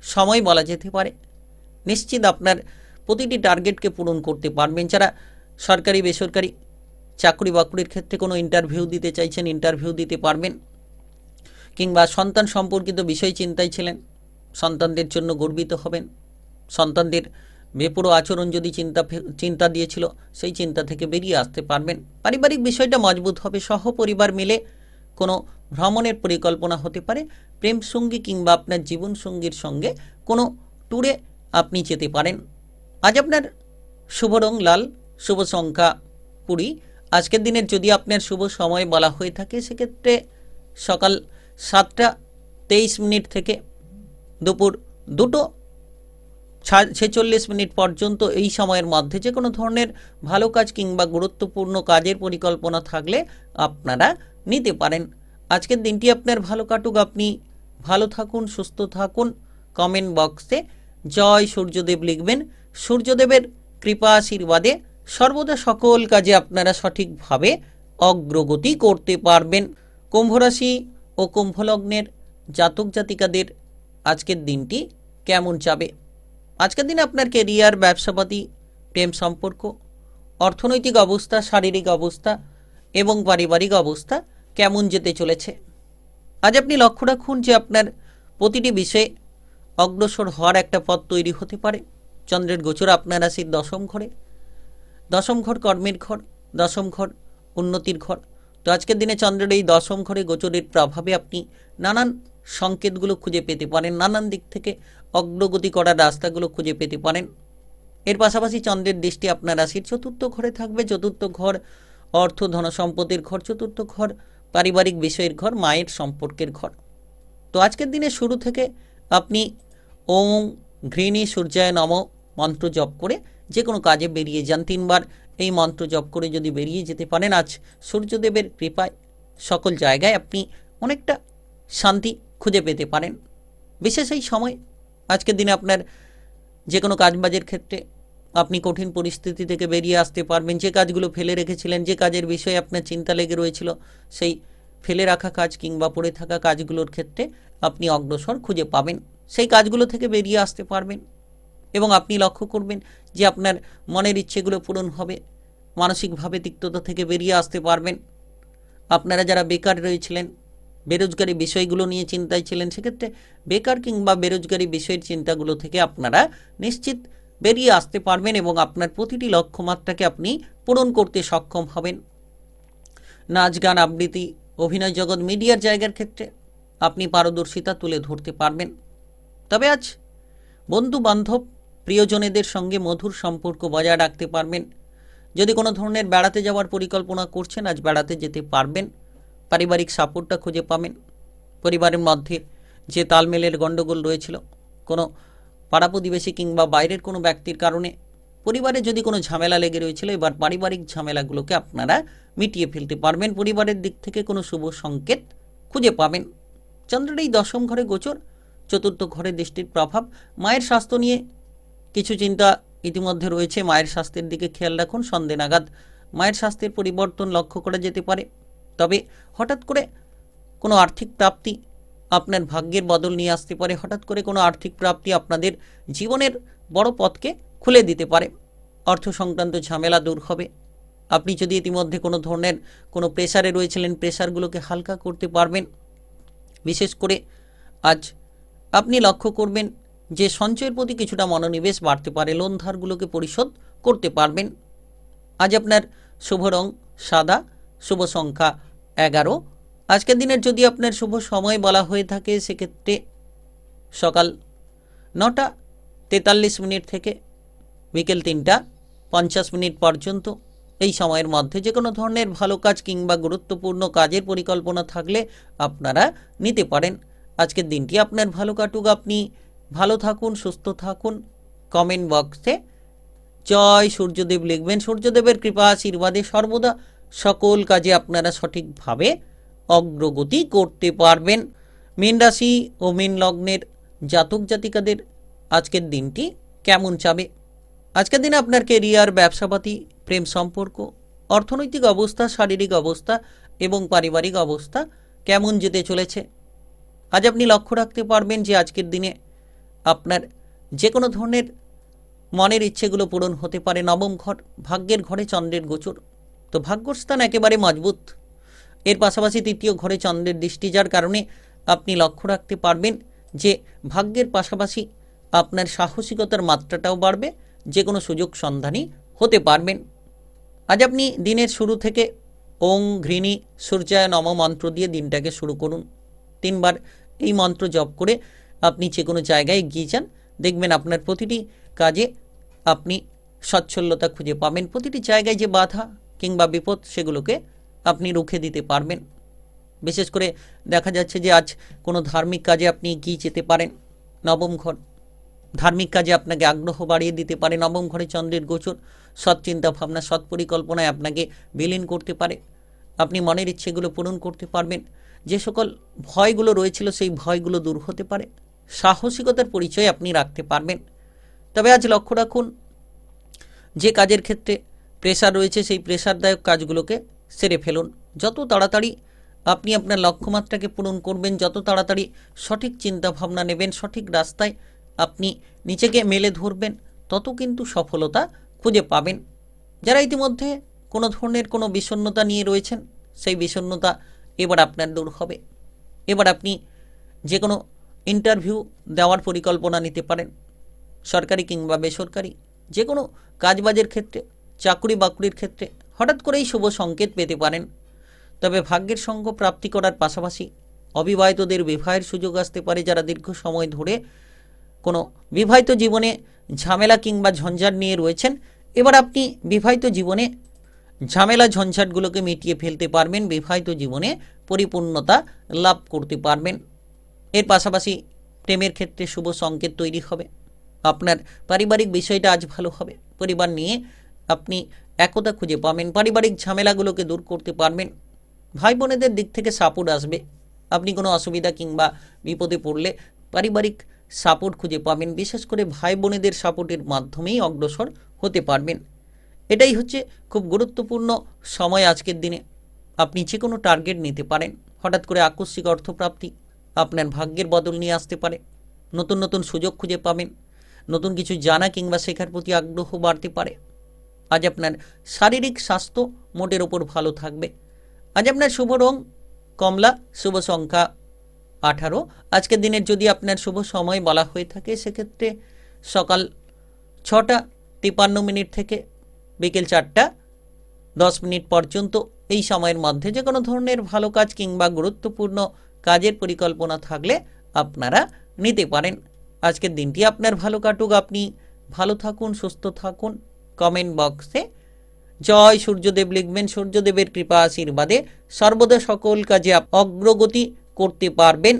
সময় বলা যেতে পারে। নিশ্চিত আপনার প্রতিটি টার্গেটকে পূরণ করতে পারবেন। যারা সরকারি বেসরকারি চাকরি বাকরির ক্ষেত্রে কোনো ইন্টারভিউ দিতে চাইছেন, ইন্টারভিউ দিতে পারবেন। কিংবা সন্তান সম্পর্কিত বিষয় চিন্তায় ছিলেন, সন্তানদের জন্য গর্বিত হবেন। সন্তানদের বেপরোয়া আচরণ যদি চিন্তা দিয়েছিল, সেই চিন্তা থেকে বেরিয়ে আসতে পারবেন। পারিবারিক বিষয়টা মজবুত হবে। সহপরিবার মিলে কোনো ভ্রমণের পরিকল্পনা হতে পারে। প্রেম সঙ্গী কিংবা আপনার জীবন সঙ্গীর সঙ্গে কোনো ট্যুরে আপনি যেতে পারেন। আজ আপনার শুভ রং লাল, শুভ সংখ্যা 20। আজকের দিনের যদি আপনার শুভ সময় বলা হয়ে থাকে, সেক্ষেত্রে সকাল 7টা23 থেকে দুপুর 2:46 পর্যন্ত এই সময়ের মধ্যে যে কোনো ধরনের ভালো কাজ কিংবা গুরুত্বপূর্ণ কাজের পরিকল্পনা থাকলে আপনারা নিতে পারেন। আজকের দিনটি আপনার ভালো কাটুক। আপনি ভালো থাকুন, সুস্থ থাকুন। কমেন্ট বক্সে জয় সূর্যদেব লিখবেন। সূর্যদেবের কৃপা আশীর্বাদে সর্বদা সকল কাজে আপনারা সঠিকভাবে অগ্রগতি করতে পারবেন। কুম্ভ রাশি ও কুম্ভ লগ্নের জাতক জাতিকাদের আজকের দিনটি কেমন যাবে? আজকের দিনে আপনার কেরিয়ার, ব্যবসাপাতি, প্রেম সম্পর্ক, অর্থনৈতিক অবস্থা, শারীরিক অবস্থা এবং পারিবারিক অবস্থা কেমন যেতে চলেছে? আজ আপনি লক্ষ্য রাখুন যে আপনার প্রতিটি বিষয়ে অগ্রসর হওয়ার একটা পথ তৈরি হতে পারে। চন্দ্রের গোচর আপনার রাশির দশম ঘরে। দশম ঘর কর্মের ঘর, দশম ঘর উন্নতির ঘর। তো আজকের দিনে চন্দ্রের এই দশম ঘরে গোচরের প্রভাবে আপনি নানান সংকেতগুলো খুঁজে পেতে পারেন, নানান দিক থেকে অগ্রগতি করার রাস্তাগুলো খুঁজে পেতে পারেন। এর পাশাপাশি চন্দ্রের দৃষ্টি আপনার রাশির চতুর্থ ঘরে থাকবে। চতুর্থ ঘর অর্থ ধন সম্পদের ঘর। চতুর্থ ঘর পারিবারিক বিষয়ের ঘর, মায়ের সম্পর্কের ঘর। তো আজকের দিনে শুরু থেকে আপনি ওম ঘৃণী সূর্যায় নম মন্ত্র জপ করে যে কোনো কাজে বেরিয়ে যান। 3বার এই মন্ত্র জপ করে যদি বেরিয়ে যেতে পারেন, আজ সূর্যদেবের কৃপায় সকল জায়গায় আপনি অনেকটা শান্তি খুঁজে পেতে পারেন। বিশেষ এই সময় আজকের দিনে আপনার যে কোনো কাজবাজের ক্ষেত্রে আপনি কঠিন পরিস্থিতি থেকে বেরিয়ে আসতে পারবেন। যে কাজগুলো ফেলে রেখেছিলেন, যে কাজের বিষয়ে আপনার চিন্তা লেগে রয়েছিল, সেই ফেলে রাখা কাজ কিংবা পড়ে থাকা কাজগুলোর ক্ষেত্রে আপনি অগ্রসর খুঁজে পাবেন। সেই কাজগুলো থেকে বেরিয়ে আসতে পারবেন এবং আপনি লক্ষ্য করবেন যে আপনার মনের ইচ্ছেগুলো পূরণ হবে। মানসিকভাবে তিক্ততা থেকে বেরিয়ে আসতে পারবেন। আপনারা যারা বেকার রয়েছিলেন, বেরোজগারি বিষয়গুলো নিয়ে চিন্তায় ছিলেন, সেক্ষেত্রে বেকার কিংবা বেরোজগারি বিষয়ের চিন্তাগুলো থেকে আপনারা নিশ্চিত বেরিয়ে আসতে পারবেন এবং আপনার প্রতিটি লক্ষ্যমাত্রাকে আপনি পূরণ করতে সক্ষম হবেন। নাচ, গান, আবৃত্তি, অভিনয় জগৎ, মিডিয়ার জায়গার ক্ষেত্রে আপনি পারদর্শিতা তুলে ধরতে পারবেন। তবে আজ বন্ধু বান্ধব, প্রিয়জনেদের সঙ্গে মধুর সম্পর্ক বজায় রাখতে পারবেন। যদি কোনো ধরনের বেড়াতে যাওয়ার পরিকল্পনা করছেন, আজ বেড়াতে যেতে পারবেন। পারিবারিক সাপোর্টটা খুঁজে পাবেন। পরিবারের মধ্যে যে তালমেলের গণ্ডগোল রয়েছিল, কোনো পাড়া প্রতিবেশী কিংবা বাইরের কোনো ব্যক্তির কারণে পরিবারে যদি কোনো ঝামেলা লেগে রয়েছিল, এবার পারিবারিক ঝামেলাগুলোকে আপনারা মিটিয়ে ফেলতে পারবেন। পরিবারের দিক থেকে কোনো শুভ সংকেত খুঁজে পাবেন। চন্দ্রের এই দশম ঘরে গোচর, চতুর্থ ঘরে দৃষ্টির প্রভাব। মায়ের স্বাস্থ্য নিয়ে কিছু চিন্তা ইতিমধ্যে রয়েছে। মায়ের স্বাস্থ্যের দিকে খেয়াল রাখুন। সন্ধে নাগাদ মায়ের স্বাস্থ্যের পরিবর্তন লক্ষ্য করা যেতে পারে। তবে হঠাৎ করে কোনো আর্থিক প্রাপ্তি আপনার ভাগ্যের বদল নিয়ে আসতে পারে। হঠাৎ করে কোনো আর্থিক প্রাপ্তি আপনাদের জীবনের বড় পথকে খুলে দিতে পারে। অর্থ সংক্রান্ত ঝামেলা দূর হবে। আপনি যদি ইতিমধ্যে কোনো ধরনের কোনো প্রেসারে রয়েছিলেন, প্রেসারগুলোকে হালকা করতে পারবেন। বিশেষ করে আজ আপনি লক্ষ্য করবেন যে সঞ্চয়ের প্রতি কিছুটা মনোনিবেশ বাড়তে পারে। লোন ধারগুলোকে পরিশোধ করতে পারবেন। আজ আপনার শুভ রং সাদা, শুভ সংখ্যা 11। আজকের দিনের যদি আপনার শুভ সময় বলা হয়ে থাকে সেক্ষেত্রে সকাল 9টা 43 মিনিট থেকে বিকেল 3টা 50 মিনিট পর্যন্ত। এই সময়ের মধ্যে যে কোনো ধরনের ভালো কাজ কিংবা গুরুত্বপূর্ণ কাজের পরিকল্পনা থাকলে আপনারা নিতে পারেন। আজকের দিনটি আপনার ভালো কাটুক। আপনি ভালো থাকুন, সুস্থ থাকুন। কমেন্ট বক্সে জয় সূর্যদেব লিখবেন। সূর্যদেবের কৃপা আশীর্বাদে সর্বদা সকল কাজে আপনারা সঠিকভাবে অগ্রগতি করতে পারবেন। মীন রাশি ও মীন লগ্নের জাতক জাতিকাদের আজকের দিনটি কেমন যাবে? আজকের দিনে আপনার কেরিয়ার, ব্যবসাপাতি, প্রেম সম্পর্ক, অর্থনৈতিক অবস্থা, শারীরিক অবস্থা এবং পারিবারিক অবস্থা কেমন যেতে চলেছে? আজ আপনি লক্ষ্য রাখতে পারবেন যে আজকের দিনে আপনার যে কোনো ধরনের মনের ইচ্ছেগুলো পূরণ হতে পারে। নবম ঘর, ভাগ্যের ঘরে চন্দ্রের গোচর, তো ভাগ্যস্থান একেবারে মজবুত। এর পাশাপাশি তৃতীয় ঘরে চন্দ্রের দৃষ্টি, যার কারণে আপনি লক্ষ্য রাখতে পারবেন যে ভাগ্যের পাশাপাশি আপনার সাহসিকতার মাত্রাটাও বাড়বে। যে কোনো সুযোগ সন্ধানী হতে পারবেন। আজ আপনি দিনের শুরু থেকে ওং ঘৃণী সূর্যায় নম মন্ত্র দিয়ে দিনটাকে শুরু করুন। 3 বার এই মন্ত্র জপ করে আপনি যে কোনো জায়গায় এগিয়ে যান, দেখবেন আপনার প্রতিটি কাজে আপনি সচ্ছলতা খুঁজে পাবেন। প্রতিটি জায়গায় যে বাধা কিংবা বিপদ সেগুলোকে আপনি রুখে দিতে পারবেন। বিশেষ করে দেখা যাচ্ছে যে আজ কোনো ধার্মিক কাজে আপনি এগিয়ে যেতে পারেন। নবম ঘর ধার্মিক কাজে আপনাকে আগ্রহ বাড়িয়ে দিতে পারে। নবম ঘরে চন্দ্রের গোচর সৎ চিন্তা ভাবনা, সৎ পরিকল্পনায় আপনাকে বিলীন করতে পারে। আপনি মনের ইচ্ছেগুলো পূরণ করতে পারবেন। যে সকল ভয়গুলো রয়েছিল সেই ভয়গুলো দূর হতে পারে। সাহসিকতার পরিচয় আপনি রাখতে পারবেন। তবে আজ লক্ষ্য রাখুন যে কাজের ক্ষেত্রে প্রেসার রয়েছে সেই প্রেসারদায়ক কাজগুলোকে সেরে ফেলুন। যত তাড়াতাড়ি আপনি আপনার লক্ষ্যমাত্রাকে পূরণ করবেন, যত তাড়াতাড়ি সঠিক চিন্তা ভাবনা নেবেন, সঠিক রাস্তায় আপনি নিজেকে মেলে ধরবেন, তত কিন্তু সফলতা খুঁজে পাবেন। যারা ইতিমধ্যে কোনো ধরনের কোনো বিষণ্ণতা নিয়ে রয়েছেন সেই বিষণ্ণতা এবার আপনার দূর হবে। এবার আপনি যে কোনো ইন্টারভিউ দেওয়ার পরিকল্পনা নিতে পারেন। সরকারি কিংবা বেসরকারি যে কোনো কাজবাজের ক্ষেত্রে, চাকরি বাকরির ক্ষেত্রে হঠাৎ করেই শুভ সংকেত পেতে পারেন। তবে ভাগ্যের সঙ্গ প্রাপ্তি করার পাশাপাশি অবিবাহিতদের বিবাহের সুযোগ আসতে পারে। যারা দীর্ঘ সময় ধরে কোনো বিবাহিত জীবনে ঝামেলা কিংবা ঝঞ্ঝাট নিয়ে রয়েছেন, এবার আপনি বিবাহিত জীবনে ঝামেলা ঝঞ্ঝাটগুলোকে মিটিয়ে ফেলতে পারবেন। বিবাহিত জীবনে পরিপূর্ণতা লাভ করতে পারবেন। এর পাশাপাশি প্রেমের ক্ষেত্রে শুভ সংকেত তৈরি হবে। আপনার পারিবারিক বিষয়টা আজ ভালো হবে। পরিবার নিয়ে আপনি একতা খুঁজে পাবেন। পারিবারিক ঝামেলাগুলোকে দূর করতে পারবেন। ভাই বোনেদের দিক থেকে সাপোর্ট আসবে। আপনি কোনো অসুবিধা কিংবা বিপদে পড়লে পারিবারিক সাপোর্ট খুঁজে পাবেন। বিশেষ করে ভাই বোনেদের সাপোর্টের মাধ্যমেই অগ্রসর হতে পারবেন। এটাই হচ্ছে খুব গুরুত্বপূর্ণ সময় আজকের দিনে। আপনি যে কোনো টার্গেট নিতে পারেন। হঠাৎ করে আকস্মিক অর্থপ্রাপ্তি আপনার ভাগ্যের বদল নিয়ে আসতে পারে। নতুন নতুন সুযোগ খুঁজে পাবেন। নতুন কিছু জানা কিংবা শেখার প্রতি আগ্রহ বাড়তে পারে। আজ আপনার শারীরিক স্বাস্থ্য মোটের ওপর ভালো থাকবে। আজ আপনার শুভ রং কমলা, শুভ সংখ্যা 18। আজকের দিনের যদি আপনার শুভ সময় বলা হয়ে থাকে সেক্ষেত্রে সকাল 6টা 53 মিনিট থেকে বিকেল 4টা 10 মিনিট পর্যন্ত। এই সময়ের মধ্যে যে কোনো ধরনের ভালো কাজ কিংবা গুরুত্বপূর্ণ কাজের পরিকল্পনা থাকলে আপনারা নিতে পারেন। আজকের দিনটি আপনার ভালো কাটুক। আপনি ভালো থাকুন, সুস্থ থাকুন। কমেন্ট বক্সে জয় সূর্যদেব লিখবেন। সূর্যদেবের কৃপা আশীর্বাদে সর্বদা সকল কাজে অগ্রগতি করতে পারবেন।